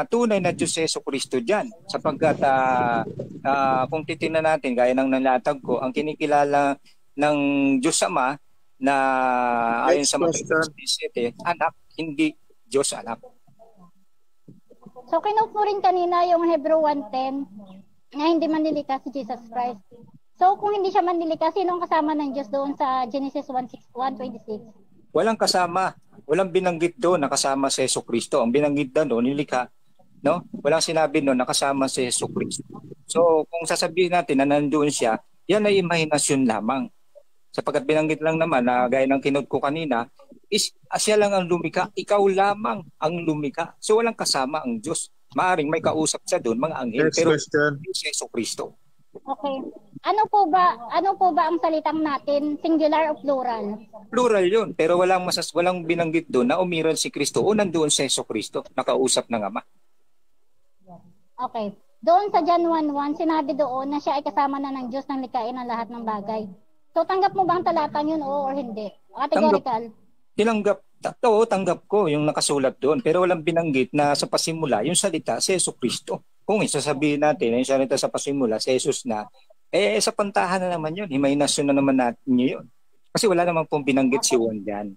tunay na Diyos si Hesukristo dyan. Sapagkat kung titingnan natin, gaya ng nalatag ko, ang kinikilala ng Diyos Ama na ayon sa Mateus 17, anak, hindi Diyos anak. So kinote mo rin kanina yung Hebreo 1:10 na hindi manlilikha si Jesus Christ. So kung hindi siya manlilikha, sino ang kasama ng Diyos doon sa Genesis 1:26? Walang kasama. Walang binanggit doon na kasama si Hesukristo. Ang binanggit doon, nilikha. No? Walang sinabi doon na kasama si Hesukristo. So kung sasabihin natin na nandoon siya, yan ay imahinasyon lamang. Sapagkat binanggit lang naman na gaya ng kinote ko kanina, is siya lang ang lumika, ikaw lamang ang lumika. So walang kasama ang Diyos. Maaring may kausap siya doon, mga anghel, Next pero question. hindi si Jesucristo. Okay. Ano po ba ang salitang natin? Singular o plural? Plural yun, pero walang binanggit doon na umiral si Kristo o nandoon si Jesucristo, nakausap ng Ama. Okay. Doon sa John 1:1, sinabi doon na siya ay kasama na ng Diyos nang likhain ang lahat ng bagay. So tanggap mo ba ang talatang yun, oo or hindi? Categorical. Tanggap ko yung nakasulat doon, pero walang binanggit na sa pasimula yung salita si Jesucristo. Kung isasabihin natin yung salita sa pasimula si Jesus na, sa pantahan na naman yun, imahinasyon na naman natin yun. Kasi wala naman pong binanggit si Juan dyan.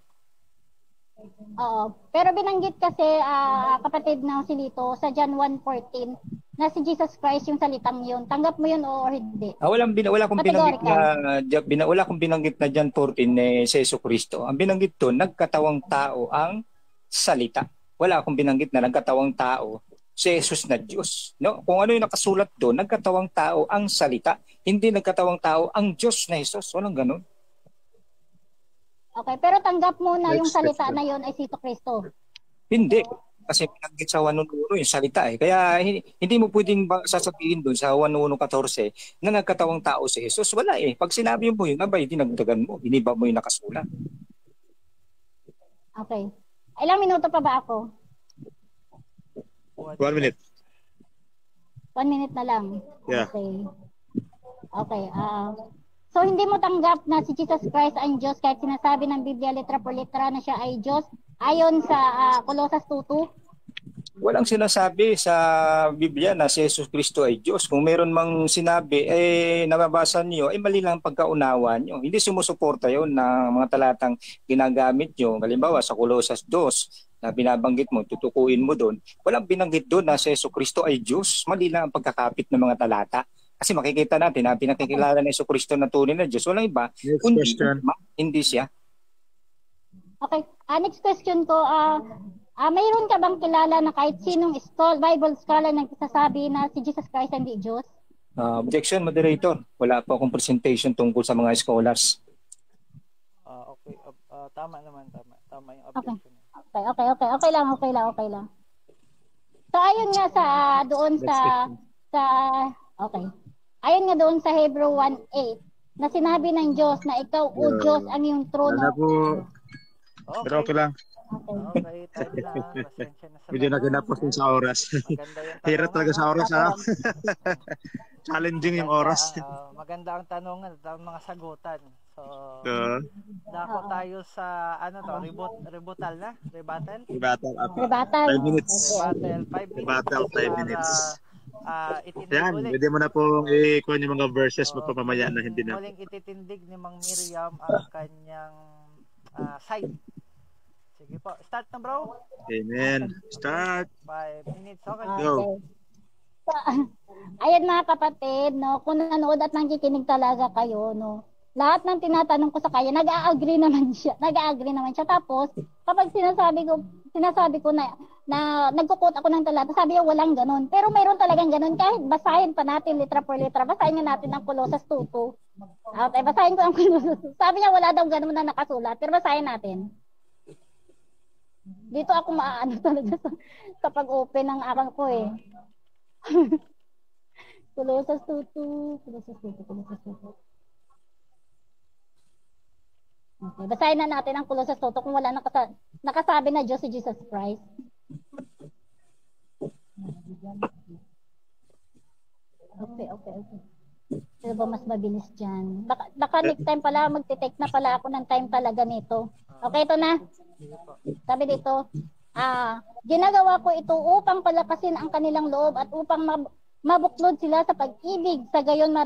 Oo. Pero binanggit kasi kapatid ng si Lito sa John 1:14 na si Jesus Christ yung salitang yun. Tanggap mo yun oo or hindi? Wala akong binanggit na John 14 si Jesucristo. Ang binanggit doon, nagkatawang tao ang salita. Wala akong binanggit na nagkatawang tao si Jesus na Diyos. No? Kung ano yung nakasulat doon, nagkatawang tao ang salita. Hindi nagkatawang tao ang Diyos na Jesus. Walang ganun. Okay, pero tanggap mo na yung Next salita question. na yun ay si Kristo. Hindi. Kasi binanggit sa 1:1 yung salita eh. Kaya hindi mo pwedeng sasabihin doon sa 1:14 na nagkatawang tao si Jesus. Wala eh. Pag sinabi mo yun, abay, dinagdagan mo. Iniba mo yung nakasulat. Okay. Ilang minuto pa ba ako? 1 minute. 1 minute na lang. Yeah. Okay. Okay. So hindi mo tanggap na si Jesus Christ ang Diyos kahit sinasabi ng Biblia litra por litra na siya ay Diyos ayon sa Colossus 2:2? Walang sinasabi sa Biblia na si Jesus Cristo ay Diyos. Kung meron mang sinabi, nababasa niyo, mali lang ang pagkaunawa niyo. Hindi sumusuporta yon na mga talatang ginagamit niyo. Halimbawa sa Colossus 2 na binabanggit mo, tutukuin mo doon. Walang binanggit doon na si Jesus Cristo ay Diyos. Mali lang ang pagkakapit ng mga talata. Kasi makikita natin na pinakikilala ni Jesus Cristo na tunay na Diyos. Walang iba, Next kundi question. hindi siya. Okay. Next question ko, mayroon ka bang kilala na kahit sinong Bible scholar na nagsasabi na si Jesus Christ hindi Diyos? Objection, moderator. Wala po akong presentation tungkol sa mga scholars. Okay. Tama naman. Tama yung objection. Okay lang. So ayun nga Ayun nga doon sa Hebrew 1:8 na sinabi ng Diyos na ikaw o Diyos ang iyong trono. Wala po. Pero okay lang. Okay, time na. Pasensya na sa Medyo ganun. naginapos din sa oras. Maganda yung Hirap talaga sa oras ha. Challenging yung oras. Maganda ang tanungan at ang mga sagutan. So, Uh, dako tayo sa rebuttal na? Rebuttal? Battle up. Rebuttal. 5 minutes. Rebuttal. 5 minutes. Rebuttal, 5 minutes. Itindig Yan, ulit. pwede mo na pong i-kuha yung mga verses mo papamaya na hindi na. Muling ititindig ni Mang Miriam ang kanyang side. Sige po. Start na bro. Amen. Start. 5 minutes. Okay. Go. So, ayan mga kapatid, no, kung nanood at nakikinig talaga kayo, no, lahat ng tinatanong ko sa kanya, nag-a-agree naman siya. Tapos, kapag sinasabi ko na nagko-quote ako ng talata, sabi niya walang ganun. Pero mayroon talagang ganun. Kahit basahin pa natin litra por litra, basahin nga natin ang Colossus 2:2. Okay, basahin ko ang Colossus 2. Sabi niya wala daw ganun na nakasulat, pero basahin natin. Dito ako maaano talaga sa pag-open ng aking ko eh. Colossus 2:2. Okay, basahin na natin ang Colossus 2 kung wala nakasabi na Diyos si Jesus Christ. Okay. Pero ba mas mabilis dyan? Baka next time pala, magte-take na pala ako ng time talaga nito. Okay, ito na. Sabi dito, ginagawa ko ito upang palakasin ang kanilang loob at upang mabuklod sila sa pag-ibig. Sa gayon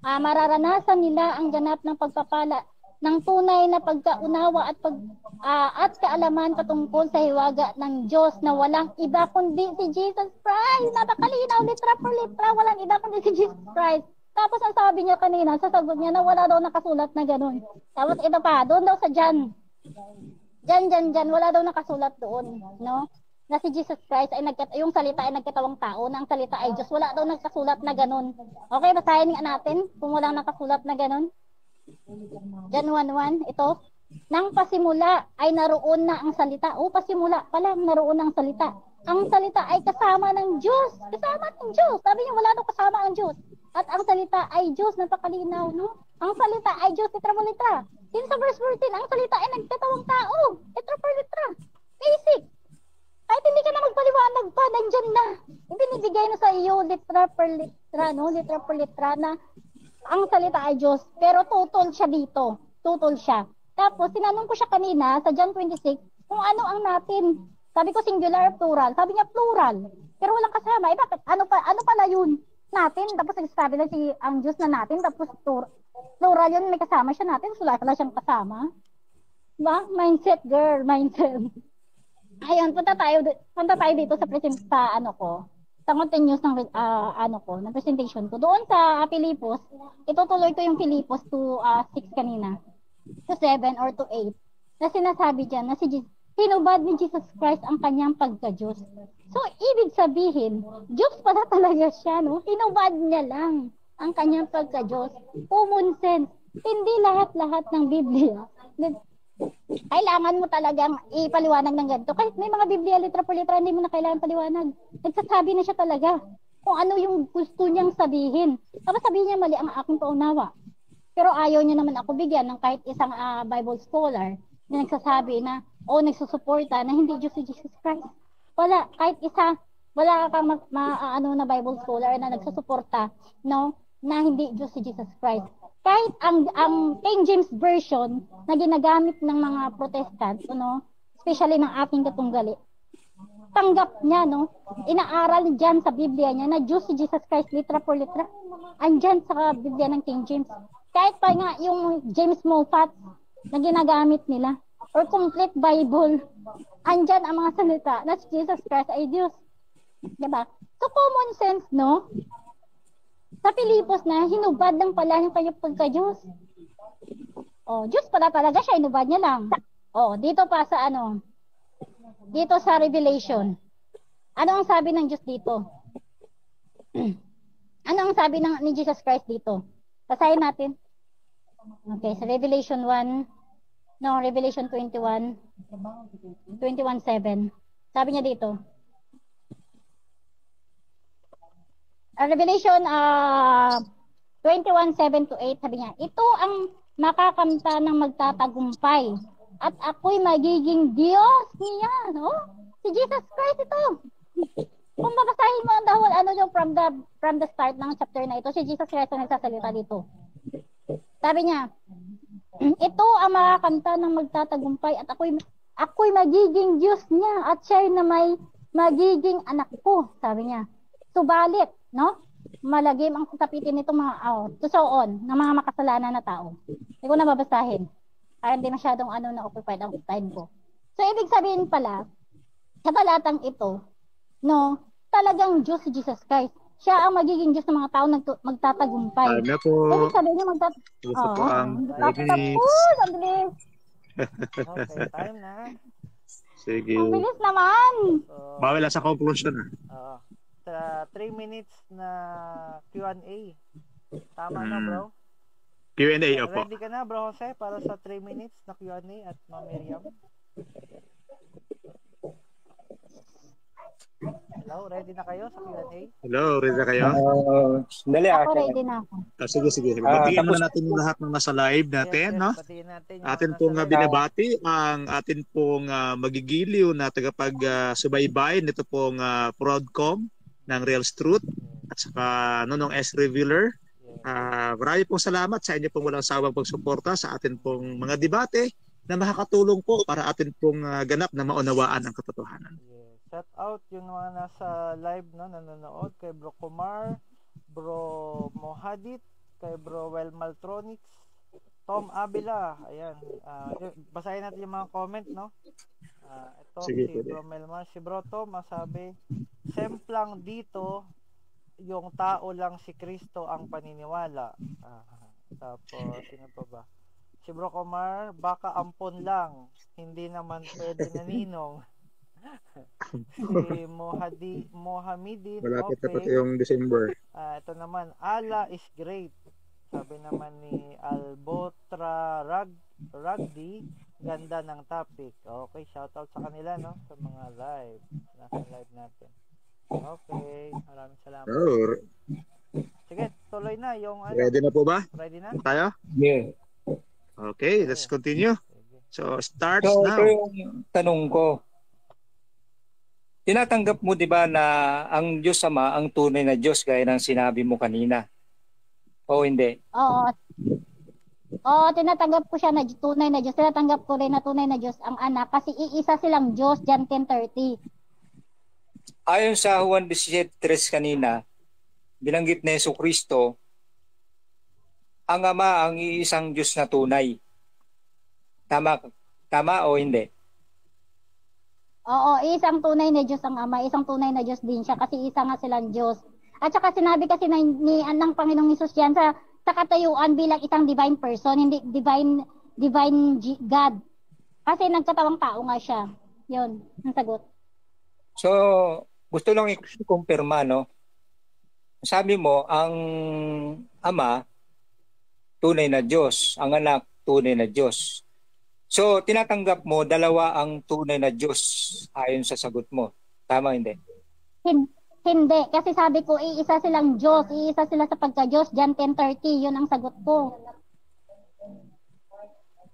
mararanasan nila ang ganap ng pagpapala ng tunay na pagkaunawa at kaalaman patungkol sa hiwaga ng Diyos na walang iba kundi si Jesus Christ. Napakalinaw, litra por litra, walang iba kundi si Jesus Christ. Tapos ang sabi niya kanina, sa sagot niya na wala daw nakasulat na ganun. Tapos ito pa, doon daw sa John, wala daw nakasulat doon, no? Na si Jesus Christ ay yung salita ay nagkatawang tao, na ang salita ay Diyos. Wala daw nakasulat na ganun. Okay, basahin nga natin kung walang nakasulat na ganun. John 1:1, ito. Nang pasimula ay naroon na ang salita. Pasimula pa lang, naroon na ang salita. Ang salita ay kasama ng Diyos. Kasama ng Diyos. Sabi niya, wala daw kasama ang Diyos. At ang salita ay Diyos. Napakalinaw, no? Ang salita ay Diyos, litra mo litra. Din sa verse 14, ang salita ay nagkatawang tao. Litra per litra. Basic. Kahit hindi ka na magpaliwanag pa, nandyan na. Ibinibigay na sa iyo, litra per litra, no? Litra per litra na ang salita ay Diyos. Pero tutol siya dito. Tutol siya. Tapos, tinanong ko siya kanina sa John 26 kung ano ang natin. Sabi ko singular, plural. Sabi niya plural. Pero walang kasama. Bakit? Ano pala yun? Natin. Tapos nagsasabi na ang Diyos na natin. Tapos plural yun. May kasama siya natin. So, wala siyang kasama. Diba? Mindset, girl. Mindset. Ayun, punta tayo dito sa sa continuous ng ng presentation ko. Doon sa Pilipos, itutuloy ko yung Pilipos to 6 kanina. To 7 or to 8 na sinasabi dyan na hinubad ni Jesus Christ ang kanyang pagka-Diyos. So, ibig sabihin, Diyos pala talaga siya, no? Hinubad niya lang ang kanyang pagka-Diyos. Common sense. Hindi lahat-lahat ng Biblia. Kailangan mo talagang ipaliwanag ng ganito. Kahit may mga Biblia, litra por litra, hindi mo na kailangan paliwanag. Nagsasabi na siya talaga kung ano yung gusto niyang sabihin. Tapos sabihin niya, mali ang aking paunawa. Pero ayaw niya naman ako bigyan ng kahit isang Bible scholar na nagsasabi na nagsusuporta na hindi Diyos si Jesus Christ. Wala, kahit isa, wala kang na Bible scholar na nagsusuporta, no, na hindi Diyos si Jesus Christ. Kahit ang King James Version na ginagamit ng mga Protestant, no, especially ng ating katunggali, tanggap niya, no, inaaral diyan sa Biblia niya na Diyos si Jesus Christ litra por litra. Andyan sa Biblia ng King James. Kahit pa nga yung James Moffat na ginagamit nila or complete Bible, andyan ang mga salita na si Jesus Christ ay Diyos. Diba? So, common sense, no? Sa Pilipos na, hinubad lang pala yung kanyang pagka-Diyos. Diyos pala talaga siya, hinubad niya lang. Dito pa sa dito sa Revelation. Ano ang sabi ng Diyos dito? Ano ang sabi ni Jesus Christ dito? Basahin natin. Okay, sa Revelation 21, 21:7. Sabi niya dito. Revelation 21:7 to 8, sabi niya, ito ang makakamta ng magtatagumpay at ako'y magiging Diyos niya, no? Si Jesus Christ ito. Kung babasahin mo ang dahol, yung from the start ng chapter na ito, si Jesus Christ ang nagsasalita dito. Sabi niya, ito ang makakanta ng magtatagumpay at ako'y magiging Diyos niya at siya'y na may magiging anak ko, sabi niya. Subalit, no? Malagim ang kapitin nito mga tusoon ng mga makasalanan na tao. Hindi ko na babasahin. Kaya hindi masyadong na-occupied ang time ko. So, ibig sabihin pala, sa talatang ito, no, talagang Diyos si Jesus Christ. Siya ang magiging Diyos ng mga tao magtatagumpay. Ano po? Ibig sabihin niya Gusto po ang ang bilis. Okay, time na. Sige. Ang bilis naman. So, Bawal lang sa conclusion. 3 minutes na Q&A. Tama na, bro? Q&A, opo. Ready ka na, bro Jose, para sa 3 minutes na Q&A at Ma'am Miriam? Hello, ready na kayo sa Q&A? Hello, ready na kayo? Sandali Ako ready na ako. Sige. Batiin muna natin yung lahat ng nasa live natin, no? Batiin natin yung Atin nasa pong live. binabati ang atin pong magigiliw na tagapag-subaybay nito pong Prodcom ng Real Truth at saka Nonong S. Revealer. Marami pong salamat sa inyo pong walang sawang pagsuporta sa atin pong mga debate na makakatulong po para atin pong ganap na maunawaan ang katotohanan. Shout out yung mga nasa live nanonood kay Bro Kumar, Bro Mohadit, kay Bro Well Maltronics, Tom Abila, ayan. Basahin natin yung mga comment, no? Ito Sige, si Bro Melmar, si Bro Tom, masabi, semplang dito, yung tao lang si Kristo ang paniniwala. Tapos, sino pa ba? Si Bro Kumar, baka ampon lang, hindi naman pwede na ninong. Si Mohamedin Malapit na Ope, pati yung December. ito naman, Allah is great. Sabi naman ni Albot Ragdi, ganda ng topic. Okay, shoutout sa kanila, no? Sa mga live. Nasa live natin. Okay, maraming salamat. Oh, Sige, tuloy na yung ano. ready na po ba? Ready na? Tayo? Yeah. Okay, let's continue. Sige. So, starts So, now. ito yung tanong ko. Tinatanggap mo 'di ba na ang Diyos Ama ang tunay na Diyos gaya ng sinabi mo kanina? O hindi? Oo. Oo, tinatanggap ko siya na tunay na Diyos. Tinatanggap ko rin na tunay na Diyos ang anak kasi iisa silang Diyos, John 10:30. Ayon sa Juan 17:3 kanina, binanggit na Jesucristo, ang Ama ang iisang Diyos na tunay. Tama o hindi? Oo, isang tunay na Diyos ang Ama, isang tunay na Diyos din siya kasi isa nga silang Diyos. At saka sinabi kasi ng Panginoong Hesus yan sa katayuan bilang isang divine person, hindi divine God. Kasi nagkatawang tao nga siya. Yun, ang sagot. So, gusto lang i-kumpirma, no? Sabi mo, ang Ama, tunay na Diyos. Ang anak, tunay na Diyos. So, tinatanggap mo, dalawa ang tunay na Diyos ayon sa sagot mo. Tama, hindi? Hindi, kasi sabi ko, iisa silang Diyos, iisa sila sa pagka-Diyos, John 10:30, yun ang sagot ko.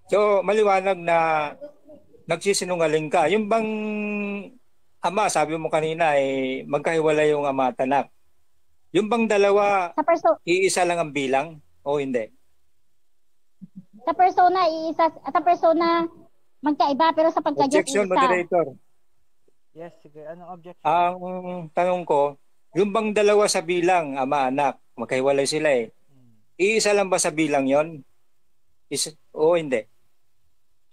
So, maliwanag na nagsisinungaling ka. Yung bang Ama, sabi mo kanina, magkahiwalay yung Ama at anak. Yung bang dalawa, iisa lang ang bilang o hindi? Sa persona, iisa, sa persona, magkaiba, pero sa pagka-Diyos, Objection, iisa. moderator. Yes, sige. Anong objection? Ang tanong ko, yung bang dalawa sa bilang, Ama, anak, magkahiwalay sila Iisa lang ba sa bilang yon? O hindi?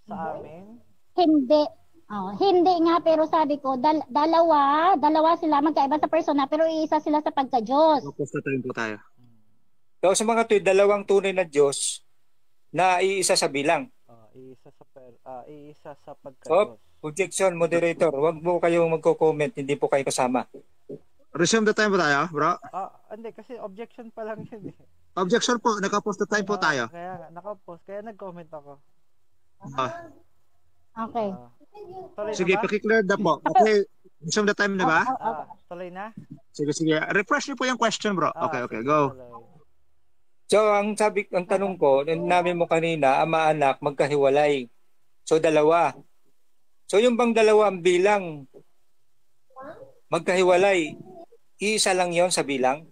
Sa amin? Hindi. Oh, hindi nga, pero sabi ko, dalawa sila, magkaiba sa persona, pero iisa sila sa pagka-Diyos. Focus na tayo po tayo. So sa mga tuwid, dalawang tunay na Diyos na iisa sa bilang. Iisa sa pagka-Diyos. So, objection, moderator. Huwag mo kayong magko-comment, hindi po kayo kasama. Resume the time po tayo, bro. Hindi, kasi objection pa lang yun Objection po, naka-post the time po tayo. Kaya naka-post, kaya nag-comment ako. Okay. Sige, paki-clear na po. Okay, resume the time na ba? Tuloy na? Sige. Refresh niyo po yung question, bro. Okay, go. So, ang tanong ko, namin mo kanina, Ama, anak, magkahiwalay. So, dalawa. So, yung bang dalawa ang bilang magkahiwalay, iisa lang yon sa bilang?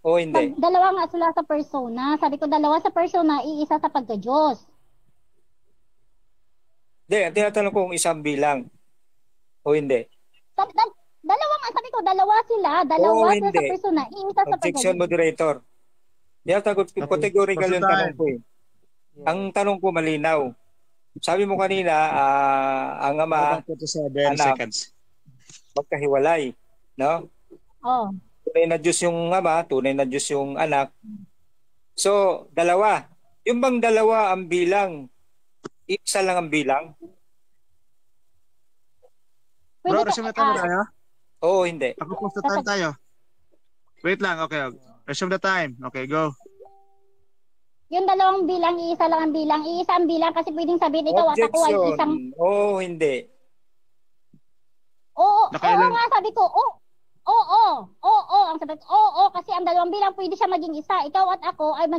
O hindi? Dalawa nga sila sa persona. Sabi ko, dalawa sa persona, iisa sa pagka-Diyos. Hindi, ang tinatanong ko kung isang bilang. O hindi? Dalawa nga, sabi ko, dalawa sila sila sa persona, iisa sa Objection, pagka-Diyos. moderator. Categorical yung tanong ko Ang tanong ko malinaw. Sabi mo kanina, ang Ama, 47 anak, seconds. magkahiwalay. No? Oh. Tunay na Diyos yung Ama, tunay na Diyos yung anak. So, dalawa. Yung bang dalawa ang bilang, isa lang ang bilang? Bro, resume na tayo. Oo, hindi. Naka-post the time tayo. Wait lang, okay. Resume the time. Okay, go. Yung dalawang bilang, iisa lang ang bilang. Iisa ang bilang kasi pwedeng sabihin ikaw at ako ay isang... Oo, hindi. Oo nga, sabi ko. Oo. Ang sabi ko, oo, kasi ang dalawang bilang pwede siya maging isa. Ikaw at ako ay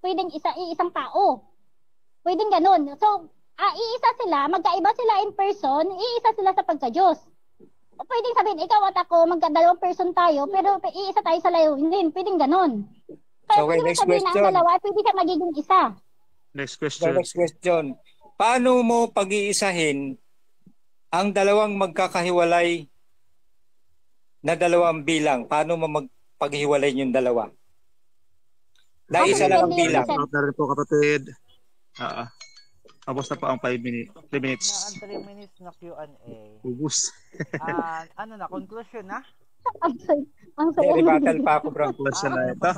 pwedeng isang tao. Pwedeng ganun. So, iisa sila, magkaiba sila in person, iisa sila sa pagka-Diyos. O pwedeng sabihin, ikaw at ako, magkadalawang person tayo, pero iisa tayo sa layunin. Pwedeng ganun. Kaya Okay, pwedeng next sabihin na question. ang dalawa, pwede siya magiging isa. Next Next question. Paano mo pag-iisahin ang dalawang magkakahiwalay na dalawang bilang? Paano mo magpaghiwalay yung dalawa? Na isa lang ang bilang. Out na rin po, kapatid. Tapos na po ang 5 minutes. 3 minutes. Na ang 3 minutes na Q&A. Ubus. Conclusion na? Ang saya. May rebuttal pa ako, bro. Conclusion na ito.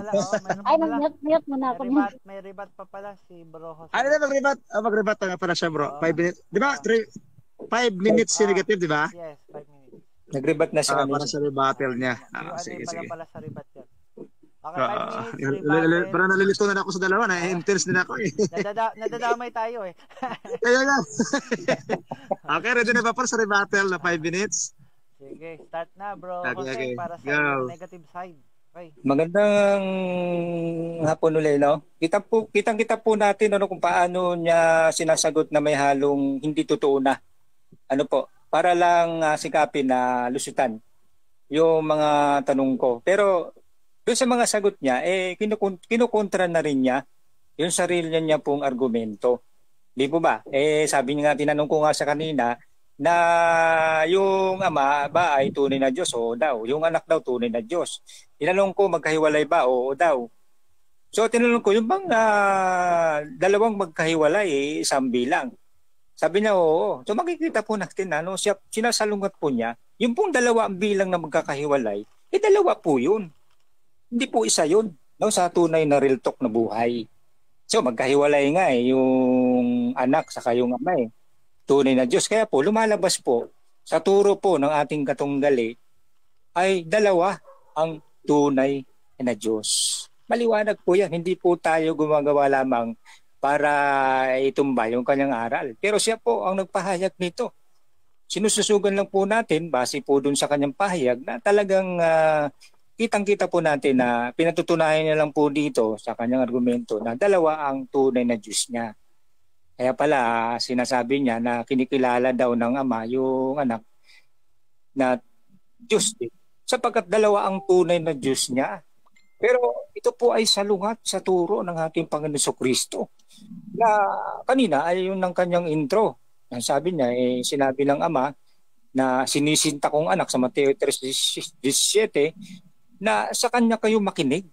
Ay, mute mo na ako. May rebat pa pala si Bro Jose. Ano na mag-rebat na pala siya, bro. 5 minutes. Di ba? 5 minutes si negative, di ba? Yes, 5 minutes. Nag-rebat na siya. Para sa rebuttal niya. Q&A Sige. pala sa rebat yan. Okay, 5 minutes rebuttal. Parang nalilito na ako sa dalawa. Na-intense din ako eh. Nadadamay tayo eh. Kaya nga. Okay, ready na ba para sa rebuttal na 5 minutes? Sige, start na bro. Okay. Para sa Go. negative side. Okay. Magandang hapon ulit, no? Kitang-kita po natin ano kung paano niya sinasagot na may halong hindi totoo na. Ano po, para lang sikapin na lusutan yung mga tanong ko. Pero doon sa mga sagot niya, kinukontra na rin niya yung sarili niya pong argumento. Di po ba? Sabi niya nga, tinanong ko nga sa kanina, na yung ama ba ay tunay na Diyos o daw. Yung anak daw tunay na Diyos. Tinanong ko magkahiwalay ba o daw. So tinanong ko yung bang dalawang magkahiwalay isang bilang. Sabi niya oo. So makikita po natin sinasalungat po niya yung pong dalawa ang bilang na magkakahiwalay, dalawa po yun. Hindi po isa yun, no, sa tunay na real talk na buhay. So magkahiwalay nga yung anak saka yung ama tunay na Diyos. Kaya po, lumalabas po sa turo po ng ating katunggali ay dalawa ang tunay na Diyos. Maliwanag po yan. Hindi po tayo gumagawa lamang para itumba yung kanyang aral. Pero siya po ang nagpahayag nito. Sinususugan lang po natin, base po dun sa kanyang pahayag, na talagang kitang-kita po natin na pinatutunayan niya lang po dito sa kanyang argumento na dalawa ang tunay na Diyos niya. Kaya pala sinasabi niya na kinikilala daw ng ama yung anak na Diyos din. Sapagkat dalawa ang tunay na Diyos niya. Pero ito po ay salungat sa turo ng ating Panginoon Jesucristo. Na kanina ay yung ng kanyang intro. Sabi niya, sinabi ng ama na sinisinta kong anak sa Mateo 3:17 na sa kanya kayo makinig.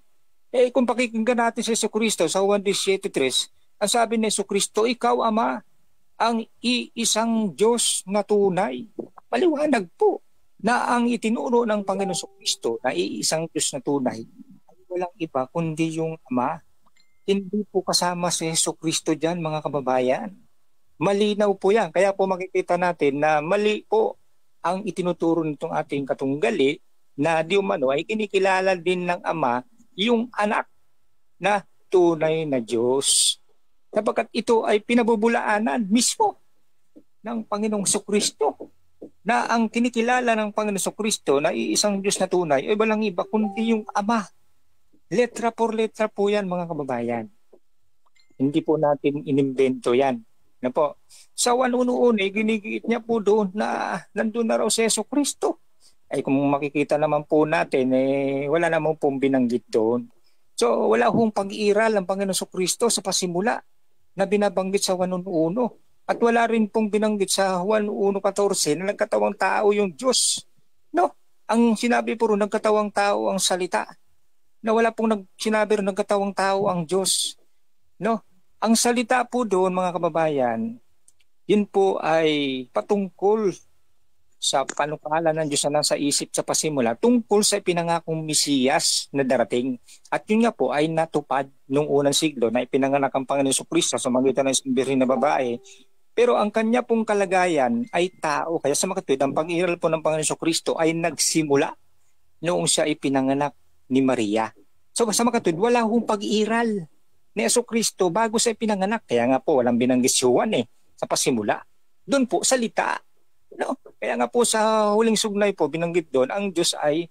Kung pakikinggan natin si Jesucristo sa Juan 17:3, ang sabi ni Jesucristo, ikaw, Ama, ang iisang Diyos na tunay. Maliwanag po na ang itinuro ng Panginoon Jesucristo na iisang Diyos na tunay ay walang iba kundi yung Ama. Hindi po kasama si Jesucristo dyan, mga kababayan. Malinaw po yan. Kaya po makikita natin na mali po ang itinuturo nitong ating katunggali na di umano ay kinikilala din ng Ama yung anak na tunay na Diyos. Sapagkat ito ay pinabubulaanan mismo ng Panginoong Jesucristo na ang kinikilala ng Panginoong Jesucristo na iisang Diyos na tunay ay walang iba kundi yung Ama. Letra por letra po yan, mga kababayan. Hindi po natin inimbento yan. Na po, sa 1:1 ginigiit niya po doon na nandun na raw si Jesucristo. Ay kung makikita naman po natin, wala namang pong binanggit doon. So wala hong pag-iiral ang Panginoong Jesucristo sa pasimula na binabanggit sa 1:1. At wala rin pong binanggit sa 1:14 na nagkatawang tao yung Diyos. No? Ang sinabi po rin, nagkatawang tao ang salita. Na wala pong sinabi rin, nagkatawang tao ang Diyos. No? Ang salita po doon, mga kababayan, yun po ay patungkol sa panukala ng Diyos na nasa isip sa pasimula tungkol sa pinangakong Mesiyas na darating. At yun nga po ay natupad noong unang siglo na ipinanganak ang Panginoon Jesucristo sa magitan ng isang birhen na babae. Pero ang kanya pong kalagayan ay tao. Kaya sa makatwid, ang pag-iral po ng Panginoon Jesucristo ay nagsimula noong siya ipinanganak ni Maria. So sa makatwid, wala hong pag-iral ni Jesucristo bago siya ipinanganak. Kaya nga po, walang binanggit si Juan sa pasimula. Doon po, salita. No? Kaya nga po sa huling sugnay po, binanggit doon, ang Diyos ay,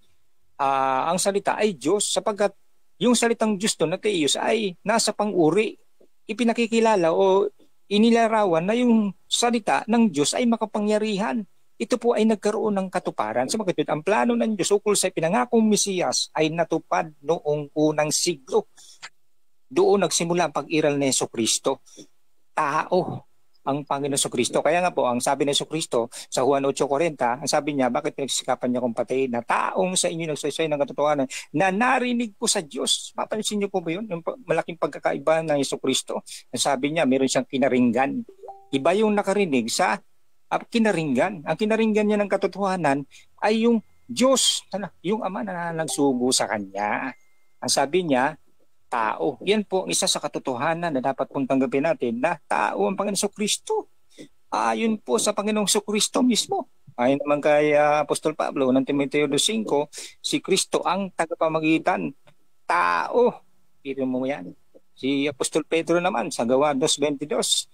ang salita ay Diyos sapagkat yung salitang Diyos doon na Theos ay nasa pang-uri. Ipinakikilala o inilarawan na yung salita ng Diyos ay makapangyarihan. Ito po ay nagkaroon ng katuparan. Sa mga ang plano ng Diyos ukol sa pinangakong Mesiyas ay natupad noong unang siglo. Doon nagsimula ang pag-iral ni Jesucristo. Tao ang Panginoon Jesucristo. Kaya nga po, ang sabi ni Jesucristo sa Juan 8:40, ang sabi niya, bakit pinagsikapan niya kung patayin na taong sa inyo nagsaysay ng katotohanan na narinig po sa Diyos. Papansin niyo po ba yun? Yung malaking pagkakaiba ng Jesucristo. Ang sabi niya, meron siyang kinaringgan. Iba yung nakarinig sa kinaringgan. Ang kinaringgan niya ng katotohanan ay yung Diyos, yung Ama na nagsugo sa Kanya. Ang sabi niya, tao. Yan po ang isa sa katotohanan na dapat pong tanggapin natin na tao ang Panginoong Jesucristo. Ayon po sa Panginoong Jesucristo mismo. Ayon naman kay Apostol Pablo ng Timoteo 2:5, si Kristo ang tagapamagitan tao. Piro mo yan. Si Apostol Pedro naman sa Gawa 2:22,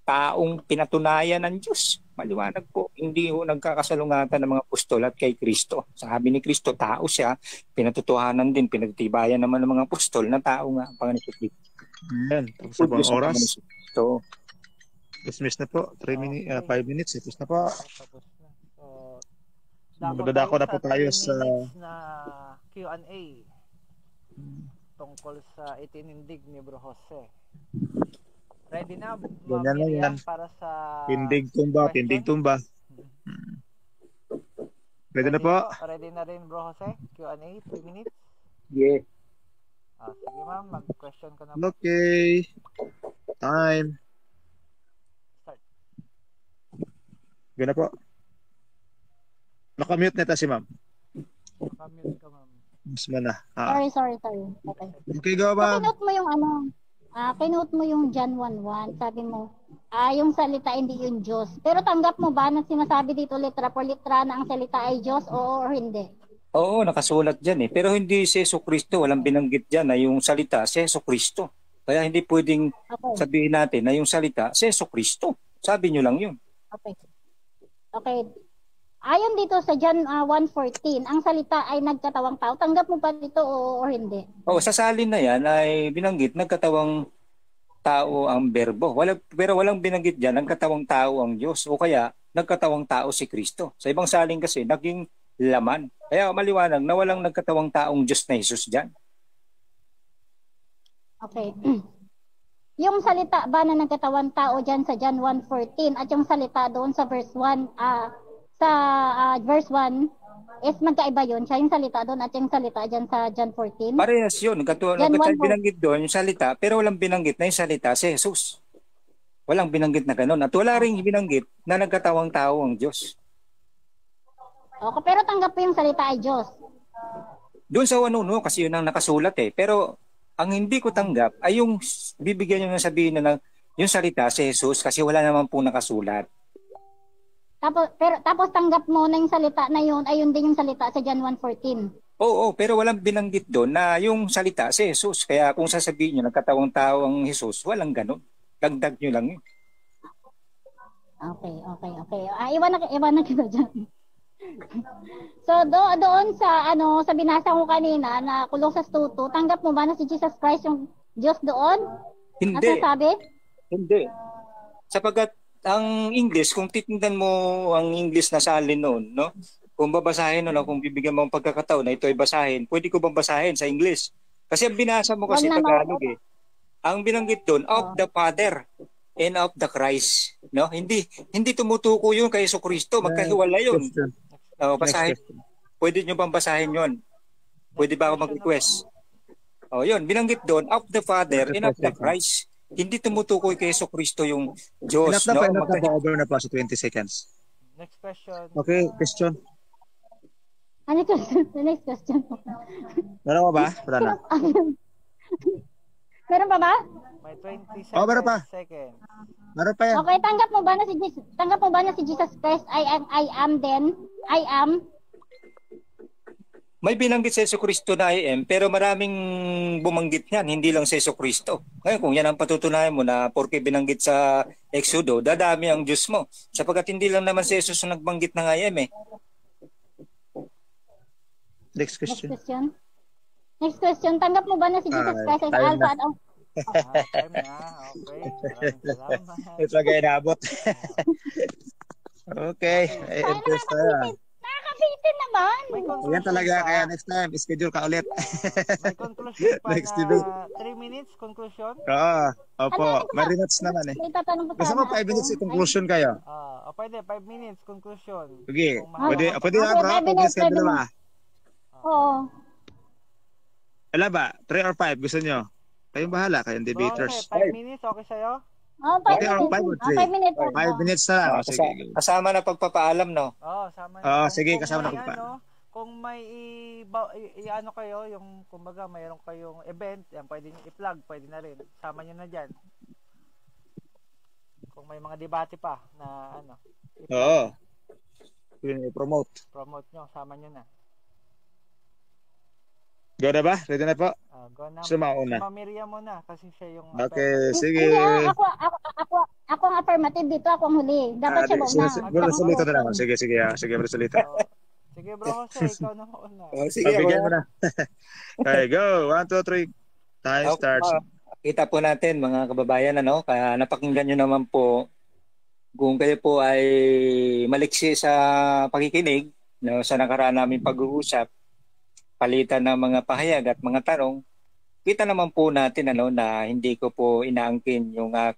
taong pinatunayan ng Diyos. Maliwanag po, hindi ho nagkakasalungatan ng mga apostol at kay Kristo. Sabi ni Kristo, tao siya, pinatutuhanan din, pinagtibayan naman ng mga apostol na tao nga ang Panginoon Kristo. Ayan, tapos na po ang oras. So, Dismiss na po. 5 minutes. Tapos na po. Tapos na. So, Magdadako na po tayo 3 sa... minutes na Q&A tungkol sa itinindig ni Bro Jose. Ready na, Ma'am Ganyan lang Miriam, yan. para sa Tindig tumba, question? tindig tumba. Ready na po? Ready na rin, Bro Jose? Q&A, 3 minutes? yeah. Sige ma'am, mag-question ka na po. Okay. Time. Start. Gana po. Nakamute na ta si ma'am. Nakamute ka, ma'am. Mas mo na. Sorry. Okay. Okay, go So, ma'am. kinote mo yung John 1:1. Sabi mo, yung salita hindi yung Diyos. Pero tanggap mo ba na sinasabi dito litra por litra na ang salita ay Diyos o hindi? Oo, nakasulat dyan eh. Pero hindi si Jesucristo, walang binanggit dyan na yung salita si Jesucristo. Kaya hindi pwedeng sabihin natin na yung salita si Jesucristo. Sabi nyo lang yun. Okay. Ayon dito sa John 1:14, ang salita ay nagkatawang tao. Tanggap mo ba dito o hindi? Oo, sa salin na yan ay binanggit nagkatawang tao ang berbo. Pero walang binanggit dyan, nagkatawang tao ang Diyos. O kaya nagkatawang tao si Kristo. Sa ibang salin kasi, naging laman. Kaya maliwanag na walang nagkatawang taong Diyos na Jesus dyan. Okay. Yung salita ba na nagkatawang tao dyan sa John 1:14 at yung salita doon sa verse 1, verse 1 is magkaiba yun. Siya yung salita doon at yung salita dyan sa John 14. Parehas yun. Binanggit doon yung salita, pero walang binanggit na yung salita si Jesus. Walang binanggit na gano'n. At wala rin binanggit na nagkatawang tao ang Diyos. Okay, pero tanggap po yung salita ay Diyos. Doon sa 1:1 kasi yun ang nakasulat eh. Pero ang hindi ko tanggap ay yung bibigyan nyo ng sabihin na yung salita si Jesus kasi wala naman po nakasulat. Tapos tanggap mo na yung salita na yun ay yun din yung salita sa John 1:14. Oo, pero walang binanggit doon na yung salita si Jesus. Kaya kung sasabihin nyo nagkatawang tao ang Jesus, walang ganun. Dagdag nyo lang yun. Okay. Iwan na kita dyan. So doon sa sa binasa ko kanina na Colossus 2:2, tanggap mo ba na si Jesus Christ yung Diyos doon? Hindi. Ano sabi? Hindi. Sapagkat ang English, kung titingnan mo ang English na salin noon, no? Kung babasahin no, kung bibigyan mo ng pagkakataon na ito ay basahin, pwede ko bang basahin sa English? Kasi ang binasa mo kasi Tagalog eh. Ang binanggit doon, of the Father and of the Christ, no? Hindi tumutuko yun kay Jesucristo, magkahiwalay yun. Basahin. Pwede nyo bang basahin yun? Pwede ba ako mag-request? Yun, binanggit doon, of the Father and of the Christ. Hindi tumutukoy kay Jesucristo yung Diyos. Enough na po, over na po sa 20 seconds. Next question. Okay, question. Ano question? The next question. Meron ba? Wala na. Meron pa ba? May 20 seconds. Meron pa. Meron pa yan. Okay, tanggap mo ba na si Jesus Christ I am then? I am? May binanggit sa Jesucristo na I am, pero maraming bumanggit niyan, hindi lang sa Jesucristo. Ngayon, kung yan ang patutunayan mo na porke binanggit sa Exodo, dadami ang Diyos mo. Sapagkat hindi lang naman si Jesus ang nagbanggit ng I am eh. Next question. Next question. Tanggap mo ba na si Jesus Christ ay Alpha at Omega? Time na. Okay. Salamat. Ito agay naabot. Okay. Nakakabitin naman. Yan talaga. Kaya next time, schedule ka ulit. May conclusion pa Next na debate. 3 minutes conclusion? Oo. Opo. May renotes naman eh. Gusto mo 5 minutes i-conclusion kayo? Pwede, 5 minutes conclusion. Sige. Kung Pwede na bro. 5 minutes kayo dalawa. Oo. Wala ba? 3 or 5? Gusto nyo? Kayong bahala. Kayong debaters. 5 minutes, okay sa'yo? 5 Okay, minutes. 5 or 3? 5 minutes. 5 minutes na lang. Sige. Kasama na pagpapaalam, no? Sama na. Sige, Kung kasama na may pagpapaalam. Kung may ano kayo, yung kumbaga mayroon kayong event, yan pwede niyo i-plug, pwede na rin. Sama niyo na diyan. Kung may mga debate pa na ano. Oo. Promote Promote nyo, sama nyo na. Go na ba? Ready na po? Go na. Gusto mauna? Si Miriam muna kasi siya yung Okay, sige. Hindi, ako ang affirmative dito, ako ang huli. Dapat siya mauna. Bro Solito na lang. Sige, sige, Bro Solito. Sige, Bro Jose, ikaw na mauna. Sige, Bigyan mo na. Okay, go. 1, 2, 3. Time starts. Kita po natin mga kababayan, kaya napakinggan nyo naman po kung kayo po ay maliksi sa pakikinig sa nakaraan namin pag-uusap, palitan ng mga pahayag at mga tanong, kita naman po natin na hindi ko po inaangkin yung ang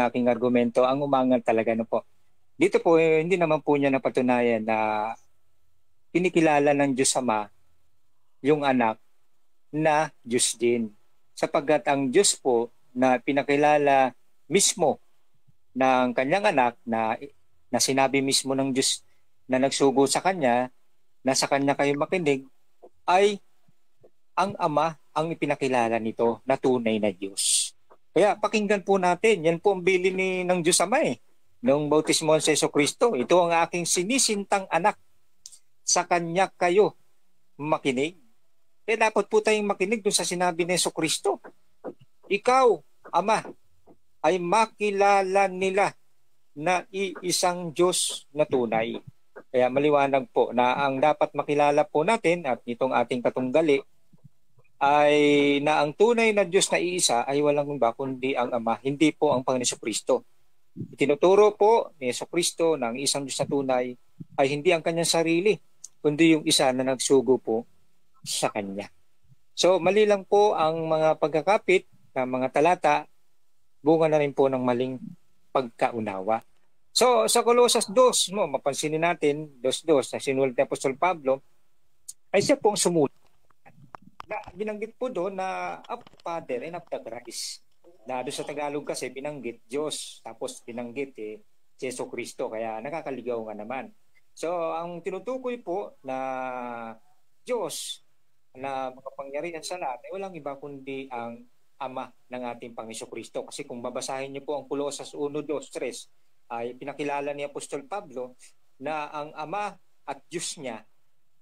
aking argumento, ang umangal talaga po. Dito po hindi naman po niya napatunayan na kinikilala ng Diyos Ama yung anak na Diyos din. Sapagkat ang Diyos po na pinakilala mismo ng kanyang anak na sinabi mismo ng Diyos na nagsugo sa kanya, na sa kanya kayo makinig, ay ang Ama ang ipinakilala nito na tunay na Diyos. Kaya pakinggan po natin, yan po ang bilin ng Diyos Ama nung bautismo sa Jesucristo. Ito ang aking sinisintang anak, sa kanya kayo makinig. Kaya dapat po tayong makinig dun sa sinabi ni Jesucristo. Ikaw, Ama, ay makilala nila na iisang Diyos na tunay. Kaya maliwanag po na ang dapat makilala po natin at itong ating katunggali ay na ang tunay na Diyos na iisa ay walang iba kundi ang Ama, hindi po ang Panginoon Jesucristo. Itinuturo po ni Jesucristo na ang isang Diyos na tunay ay hindi ang kanyang sarili, kundi yung isa na nagsugo po sa kanya. So mali lang po ang mga pagkakapit ng mga talata, bunga na rin po ng maling pagkaunawa. So sa Colosas 2, mapansinin natin, 2:2 na sinulat ni Apostol Pablo, ay siya pong sumulat. Binanggit po doon na Father and of the Christ. Na doon sa Tagalog kasi binanggit Diyos, tapos binanggit si Jesucristo, kaya nakakaligaw nga naman. So ang tinutukoy po na Diyos na makapangyarihan sa lahat ay walang iba kundi ang Ama ng ating Panginoon Kristo. Kasi kung babasahin niyo po ang Colosas 1:2-3, ay pinakilala ni Apostol Pablo na ang Ama at Diyos niya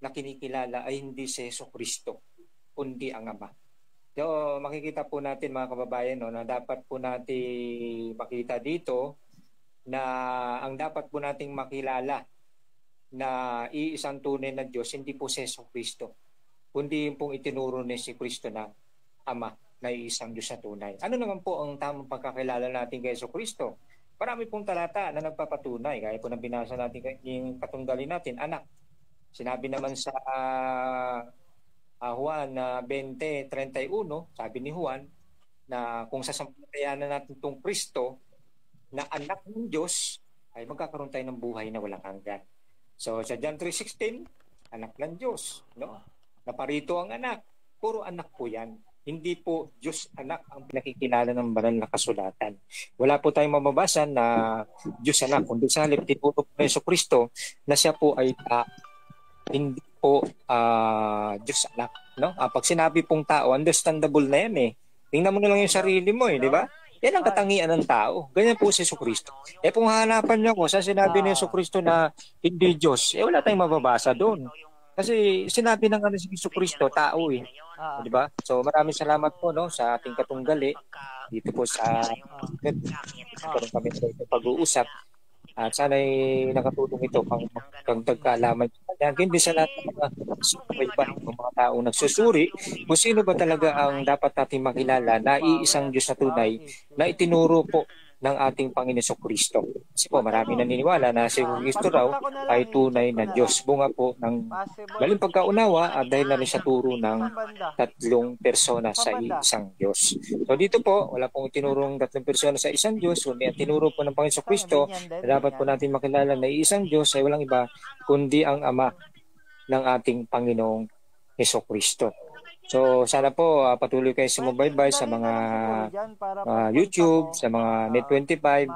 na kinikilala ay hindi si Jesucristo, kundi ang Ama. So makikita po natin mga kababayan na dapat po natin makita dito na ang dapat po nating makilala na iisang tunay na Diyos hindi po si Jesucristo, kundi yung pong itinuro ni si Kristo na Ama na iisang Diyos na tunay. Ano naman po ang tamang pagkakilala natin kay Jesucristo? Marami pong talata na nagpapatunay. Gaya po na binasa natin yung patunggali natin, anak. Sinabi naman sa Juan 20:31, sabi ni Juan na kung sasampatayanan natin itong Kristo na anak ng Diyos, ay magkakaroon tayo ng buhay na walang hanggan. So sa John 3:16, anak ng Diyos. Naparito ang anak. Puro anak po yan. Hindi po Diyos anak ang pinakikilala ng banal na kasulatan. Wala po tayong mababasa na Diyos anak, kundi sa halip tinuturo ng Jesucristo na siya po ay hindi po Diyos anak. Pag sinabi pong tao, understandable na yan . Tingnan mo na lang yung sarili mo di ba? Yan ang katangian ng tao. Ganyan po si Jesucristo. Kung hahanapan niyo ko sa sinabi ni Jesucristo na hindi Diyos, wala tayong mababasa doon. Kasi sinabi ng si Jesucristo, tao di ba? So maraming salamat po sa ating katunggali dito po sa karon kami sa pag-uusap. At sana'y nakatulong ito pang tagkaalaman. Hindi sa lahat ng mga subaybayan ng mga taong nagsusuri kung sino ba talaga ang dapat natin makilala na iisang Diyos na tunay na itinuro po ng ating Panginoon Jesucristo. Kasi po marami naniniwala na si Jesucristo raw ay tunay na Diyos. Bunga po ng maling pagkaunawa at dahil na rin sa turo ng tatlong persona sa isang Diyos. So dito po, wala pong itinurong tatlong persona sa isang Diyos, kundi ang tinuro po ng Panginoon Jesucristo na dapat po natin makilala na isang Diyos ay walang iba kundi ang Ama ng ating Panginoong Jesucristo. So sana po patuloy kayo sumubaybay sa mga YouTube, sa mga Net25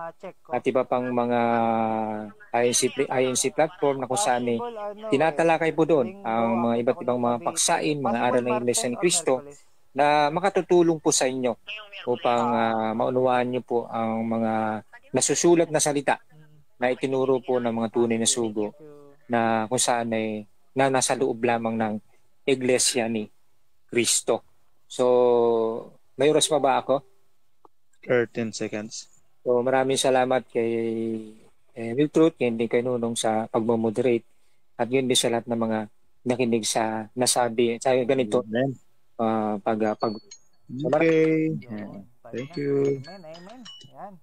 at iba pang mga INC platform na kung saan tinatalakay po doon ang mga iba't ibang mga paksain, mga aral ng Iglesia ni Cristo na makatutulong po sa inyo upang maunawaan niyo po ang mga nasusulat na salita na itinuro po ng mga tunay na sugo na kung saan ay na nasa loob lamang ng Iglesia ni Cristo. So, may oras pa ba ako? 13 seconds. So, maraming salamat kay Will Truth, kay Nunong sa pagmamoderate at yun din sa lahat ng mga nakinig sa nasabi sa ganito. Amen. Pag Okay. Yun. Thank you. Amen. Yan.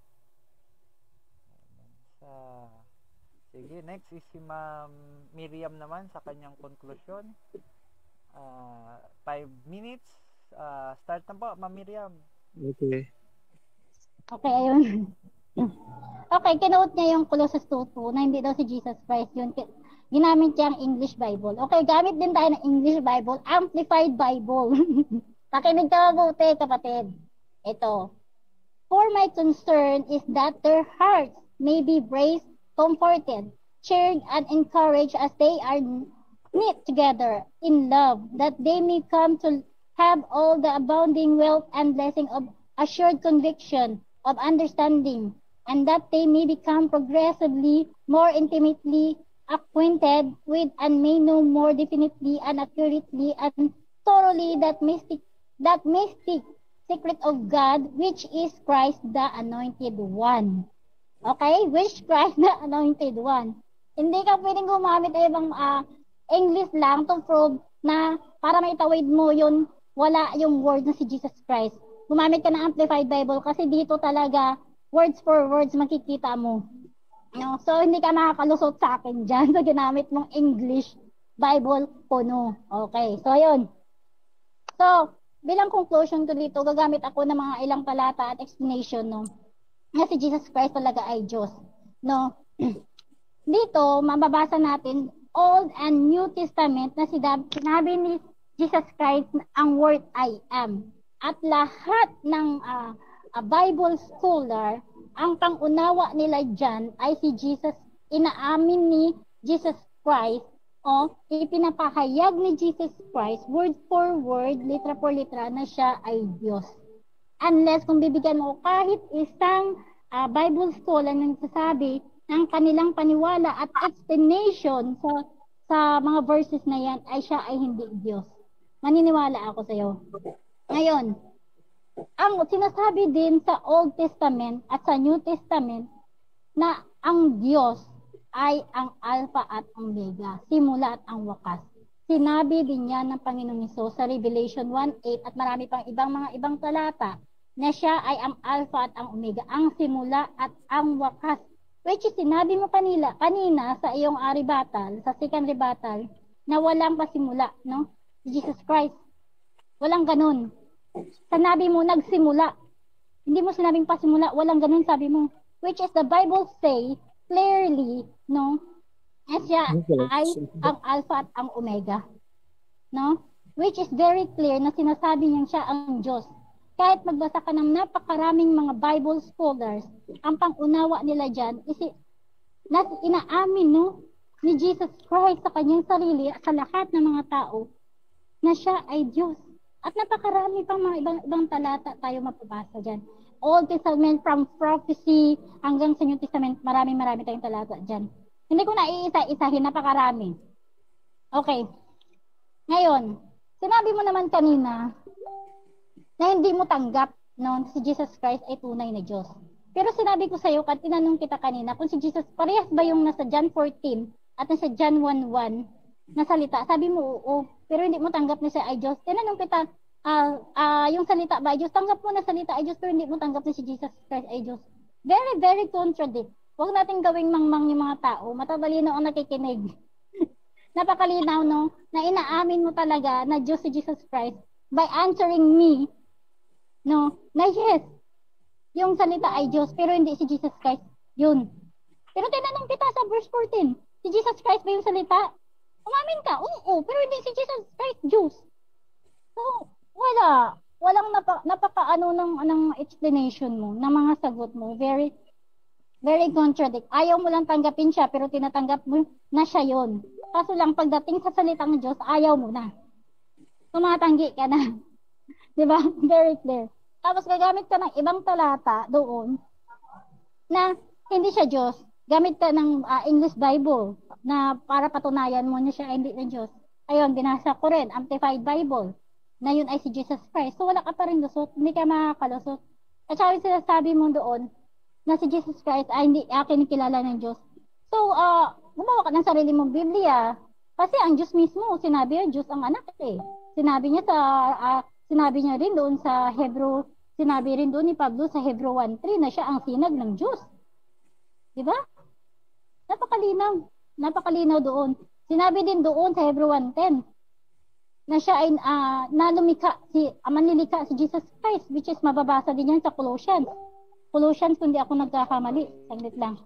Sige, next is si Ma'am Miriam naman sa kanyang conclusion. 5 minutes. Start na po, Ma'am Miriam. Okay. Okay, ayun. Okay, kinote niya yung Colossus 2:2 na hindi daw si Jesus Christ yun. Ginamit niya ang English Bible. Okay, gamit din tayo ng English Bible, Amplified Bible. Pakinig ka mabuti, kapatid. Ito. For my concern is that their hearts may be braced, comforted, cheered, and encouraged as they are knit together in love, that they may come to have all the abounding wealth and blessing of assured conviction, of understanding, and that they may become progressively more intimately acquainted with and may know more definitely and accurately and thoroughly that mystic secret of God, which is Christ the Anointed One. Okay? Which Christ the Anointed One. Hindi ka pwedeng gumamit ay ibang English lang to prove na para maitawid mo yun, wala yung word na si Jesus Christ. Gumamit ka ng Amplified Bible kasi dito talaga words for words makikita mo. No? So, hindi ka makakalusot sa akin dyan sa ginamit mong English Bible puno. Okay. So, ayun. So, bilang conclusion ko dito, gagamit ako ng mga ilang talata at explanation, no? Na si Jesus Christ talaga ay Diyos. No? Dito, mababasa natin Old and New Testament na sinabi ni Jesus Christ ang word I am. At lahat ng Bible scholar, ang pangunawa nila dyan ay si Jesus, inaamin ni Jesus Christ o ipinapahayag ni Jesus Christ word for word, litra for litra na siya ay Diyos. Unless kung bibigyan mo kahit isang Bible scholar na nagsasabi ng kanilang paniwala at explanation sa mga verses na yan ay siya ay hindi Diyos. Maniniwala ako sa iyo. Ngayon, ang sinasabi din sa Old Testament at sa New Testament na ang Diyos ay ang Alpha at Omega, simula at ang wakas. Sinabi din yan ng Panginoong Hesus sa Revelation 1:8 at marami pang ibang talata na siya ay ang Alpha at ang Omega, ang simula at ang wakas. Which is sinabi mo kanina sa iyong rebuttal, sa second rebuttal, na walang pasimula, no? Jesus Christ. Walang ganun. Sinabi mo nagsimula. Hindi mo sinabing pasimula, walang ganun sabi mo. Which is the Bible say clearly, no? Siya ay ang Alpha at ang Omega. No? Which is very clear na sinasabi niya siya ang Diyos. Kahit magbasa ka ng napakaraming mga Bible scholars, ang pangunawa nila dyan is na inaamin, no, ni Jesus Christ sa kanyang sarili at sa lahat ng mga tao na siya ay Diyos. At napakarami pang mga ibang talata tayo mapabasa dyan. Old Testament from prophecy hanggang sa New Testament, marami tayong talata dyan. Hindi ko na iisa-isahin, napakarami. Okay. Ngayon, sinabi mo naman kanina na hindi mo tanggap, no, si Jesus Christ ay tunay na Diyos. Pero sinabi ko sa iyo, tinanong kita kanina, kung si Jesus, parehas ba yung nasa John 14 at nasa John 1:1 na salita? Sabi mo, oo. Pero hindi mo tanggap na siya ay Diyos. Tinanong kita, yung salita ba ay Diyos? Tanggap mo na salita ay Diyos, pero hindi mo tanggap na si Jesus Christ ay Diyos. Very, very contradict. Huwag natin gawing mangmang yung mga tao. Matatalino ang nakikinig. Napakalinaw, no? Na inaamin mo talaga na Diyos si Jesus Christ by answering me, no? Na yes, yung salita ay Diyos, pero hindi si Jesus Christ. Yun. Pero tinanong kita sa verse 14, si Jesus Christ ba yung salita? Umamin ka, oo, pero hindi si Jesus Christ Diyos. So, walang napakaano ng explanation mo, ng mga sagot mo, very, very contradict. Ayaw mo lang tanggapin siya, pero tinatanggap mo na siya yon. Kaso lang, pagdating sa salitang Diyos, ayaw mo na. Tumatanggi ka na. Diba? Very clear. Tapos gagamit ka ng ibang talata doon na hindi siya Diyos. Gamit ka ng English Bible. na para patunayan mo na siya ay hindi ng Diyos. Ayun, binasa ko rin, Amplified Bible, na yun ay si Jesus Christ. So wala ka pa rin lusot, hindi ka makakalusot. At saka yung sinasabi mo doon, na si Jesus Christ ay hindi kinikilala ng Diyos. So, gumawa ka ng sarili mong Biblia. Kasi ang Diyos mismo, sinabi niya, Diyos ang anak eh. Sinabi niya rin doon sa Hebrew, sinabi rin doon ni Pablo sa Hebrew 1:3 na siya ang sinag ng Diyos. Di ba? Napakalinaw. Napakalinaw doon. Sinabi din doon sa Hebrew 1:10 na siya ay manlilikha si Jesus Christ, which is mababasa din yan sa Colossians. Colossians, kung di ako nagkakamali. Saglit lang.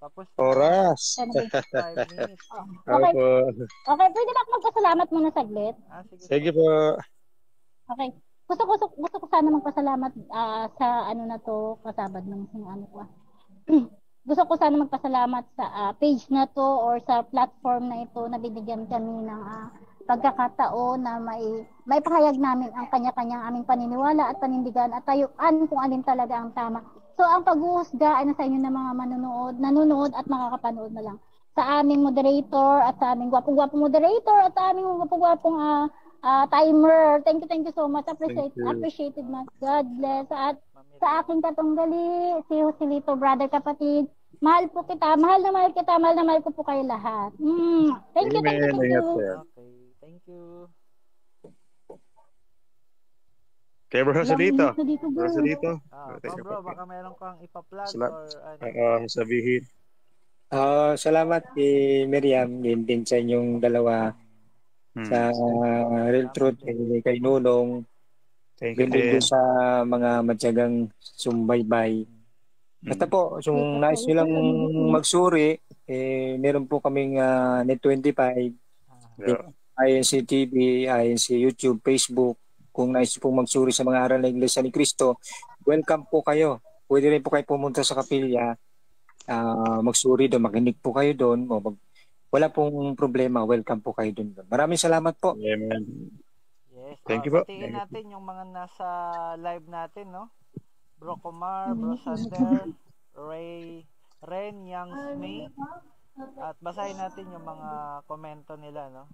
Tapos Oras. 5 minutes. Okay. Okay, pwede ba ako magpasalamat muna saglit? Sige po. Okay. Gusto ko sana magpasalamat sa ano na to, kasabad ng ano ko. Gusto ko sana magpasalamat sa page na to or sa platform na ito na binigyan kami ng pagkakataon na may pahayag namin ang kanya-kanyang aming paniniwala at panindigan at tayuan kung alin talaga ang tama. So, ang paghuhusga ay nasa inyo ng mga nanonood at makakapanood na lang. Sa aming moderator at sa aming gwapong-gwapong moderator at sa aming gwapong-gwapong timer. Thank you so much. Appreciated much. God bless. At sa aking katunggali, si Joselito, brother, kapatid, mahal po kita. Mahal na mahal kita. Mahal na mahal ko po kayo lahat. Thank you. Okay, thank you. Okay, bro, Joselito. Bro, baka meron kang ipa-plug or ano? Sabihin. Salamat kay Miriam, din sa inyong dalawa sa Real Truth, kay Nulong. Thank you din sa mga matyagang sumbaybay. Basta po, kung nais nyo lang magsuri, meron po kaming Net 25, INC TV, INC YouTube, Facebook. Kung nais po magsuri sa mga aral ng Iglesia ni Cristo, welcome po kayo. Pwede rin po kayo pumunta sa kapilya, magsuri doon, makinig po kayo doon. Wala pong problema, welcome po kayo doon. Maraming salamat po. Amen. Yes. Thank you po. Patiin natin yung mga nasa live natin, no? Bro Comar, Bro Sander, Ren, Yang May. At basahin natin yung mga komento nila, no?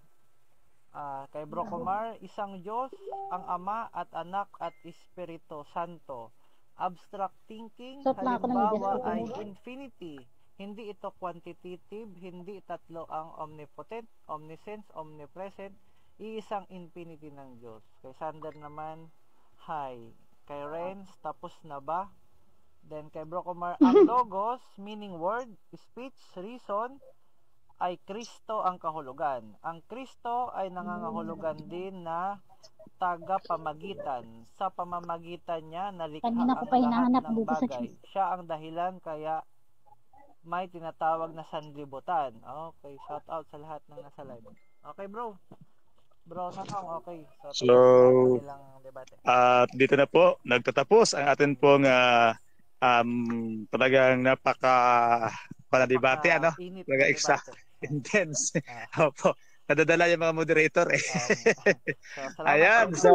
Kay Bro Comar, isang Diyos, ang Ama at Anak at Espiritu Santo. Abstract thinking, halimbawa ay infinity. Hindi ito quantitative, hindi tatlo ang omnipotent, omniscience, omnipresent, iisang infinity ng Diyos. Kay Sander naman, hi. Kay Renz, tapos na ba? Then kay Bro Comar, ang logos, meaning word, speech, reason, ay Kristo ang kahulugan. Ang Kristo ay nangangahulugan din na tagapamagitan. Sa pamamagitan niya, nalikha ang lahat ng bagay. Siya ang dahilan kaya may tinatawag na sanlibutan. Okay, shout out sa lahat ng nasa live. Okay, bro. Bro, Sanong, okay. So, dito na po, nagtatapos ang atin pong talagang panadibate, ano? Talaga intense. Opo. Nadadala yung mga moderator eh. Ayan, so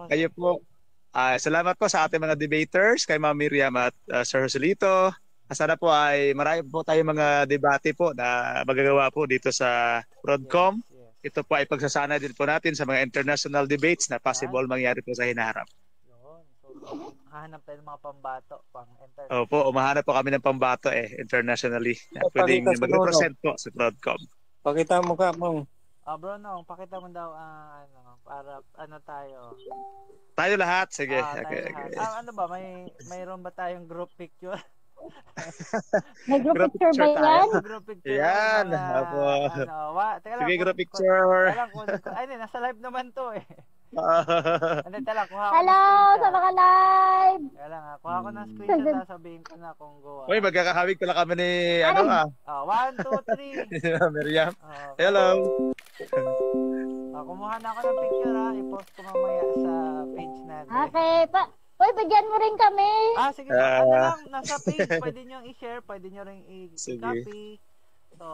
kayo po. Salamat po sa ating mga debaters, kay Ma'am Miriam at Sir Joselito. Sana po ay marami po tayong mga debate po na magagawa po dito sa Prodcom. Ito po ay pagsasana din po natin sa mga international debates na possible mangyari po sa hinaharap. Hahanap tayo ng mga pambato, pang-international. Opo, umahanap po kami ng pambato internationally. Pwedeng mag-represent po sa Prodcom. Pakita mo ka, Mong. Bro, pakita mo daw para tayo. Tayo lahat, sige. Okay. Ano ba, mayroon ba tayong group picture? May group picture ba yan? Group picture. Yan. Sige, group picture. Nasa live naman to eh. Hello sa mga live. Kuha ko ng screenshot, sabihin ko na kung go. Uy, magkakahawig pala kami ni 1, 2, 3. Miriam. Hello. Kumuha na ako ng picture i-post ko mamaya sa page natin. Okay Uy, bigyan mo rin kami. Sige. Lang, nasa page, pwede nyo i-share, pwede nyo rin i-copy. So,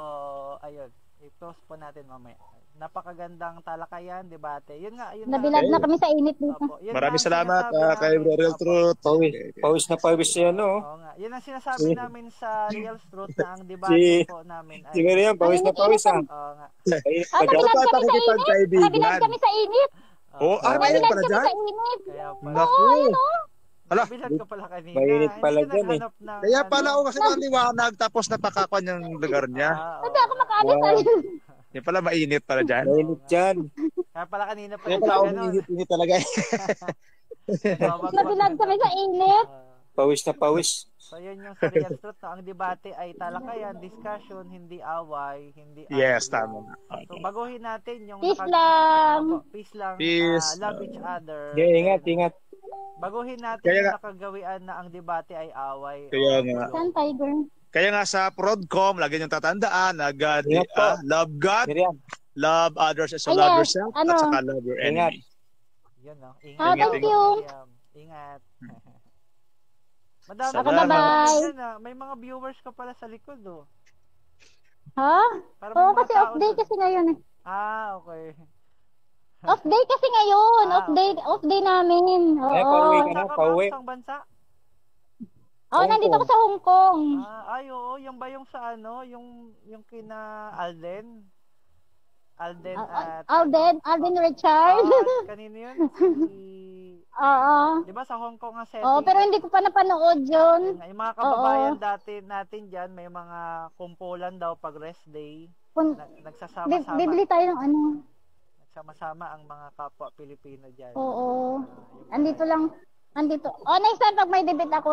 ayun. I-post po natin mamaya. napakagandang talakayan, debate. Yun nga, yun Nabilad Okay. na kami sa init dito. Opo, yun Maraming nga ang salamat sinasabi kay namin. Real Opo. Truth. Pawis, Okay, okay. pawis na pawis yan, no? Oo nga. Yun ang sinasabi namin sa Real Truth na ang debate Si- po namin ay... Siguro yan, pawis na pawis, ha? Oo nga. Mainit Ah, pa dyan. nabilad pa kami sa init. pakikipagkaibigan. Nabilad kami sa init. Oh, Oo. may Nabilad pala kami dyan? sa init. Kaya pala. Naku. Hala, Bilad ka pala kanina. Mainit pala Hindi ka dyan, eh. naghanap ng... kaya pala ano. ako kasi naliwanag tapos napakakuan yung lugar niya. Oo. Sabi ako makaalis Wow. sa Yan pala mainit pala dyan. Mainit dyan. Kaya pala kanina pa Kaya yung pala ako ganun. init talaga. Nabilad kami sa init. Pawis na pawis. So yun yung sa Real Truth. No? Ang debate ay talakayan, discussion, hindi away, hindi Yes, argument. tama. So baguhin natin yung Peace lang. Opo, peace lang. Peace. Love each other. Yeah, ingat, Then, ingat. Baguhin natin Kaya yung nga- nakagawian na ang debate ay away. Kaya o nga. gulo. San Tiger? Kaya nga sa Prodcom, lagi niyong tatandaan na God, Ingat po. love God, Miriam, love others as you Ay, love yes. yourself, Ano? at saka love your Ingat. enemy. Yun, no? Ingat. Ah, thank you. Miriam. Ingat. Madami. Okay, bye-bye. Yan, ah. May mga viewers ka pala sa likod, oh. Ha? Para may Oo, mga kasi tao off day doon. kasi ngayon eh. Ah, okay. Off day kasi ngayon. Ah, Off day namin. Oo. pauwi ka na, Saan ka, pauwi. ma'am? Saang bansa? Oh, Hong nandito Kong. ako sa Hong Kong. Ay, oo. Yung ba yung sa ano? Yung kina Alden? Alden at... Alden Richard. Kanino yun? Si... Oo. Di ba sa Hong Kong nga setting? Oo, pero hindi ko pa napanood yun. Yung mga kababayan natin dyan, may mga kumpulan daw pag rest day. Nagsasama-sama. Bibili tayo ng ano. Nagsama-sama ang mga kapwa Pilipino dyan. Oo. Andito lang. Andito. Oh, next time pag may debate ako,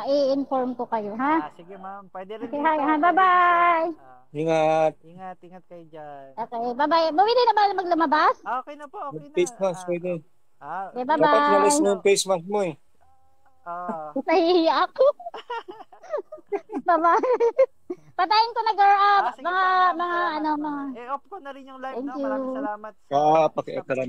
i-inform ko kayo, ha? Sige ma'am, pwede rin Okay, dito. hi, pwede bye-bye. dito. ingat. Ingat kayo dyan. Okay, bye-bye. Bumili na ba lumabas? Okay na po, okay na. Face mask, pwede. Okay, Dapat bye-bye. nalis mo yung face mask mo, eh. Nahihiya ako. Bye-bye. Patayin ko na girl up. Sige po, ma'am. Mga Salamat, ano, ma'am. mga off ko na rin yung live, Thank no? you. Maraming salamat. Paki-off na lang.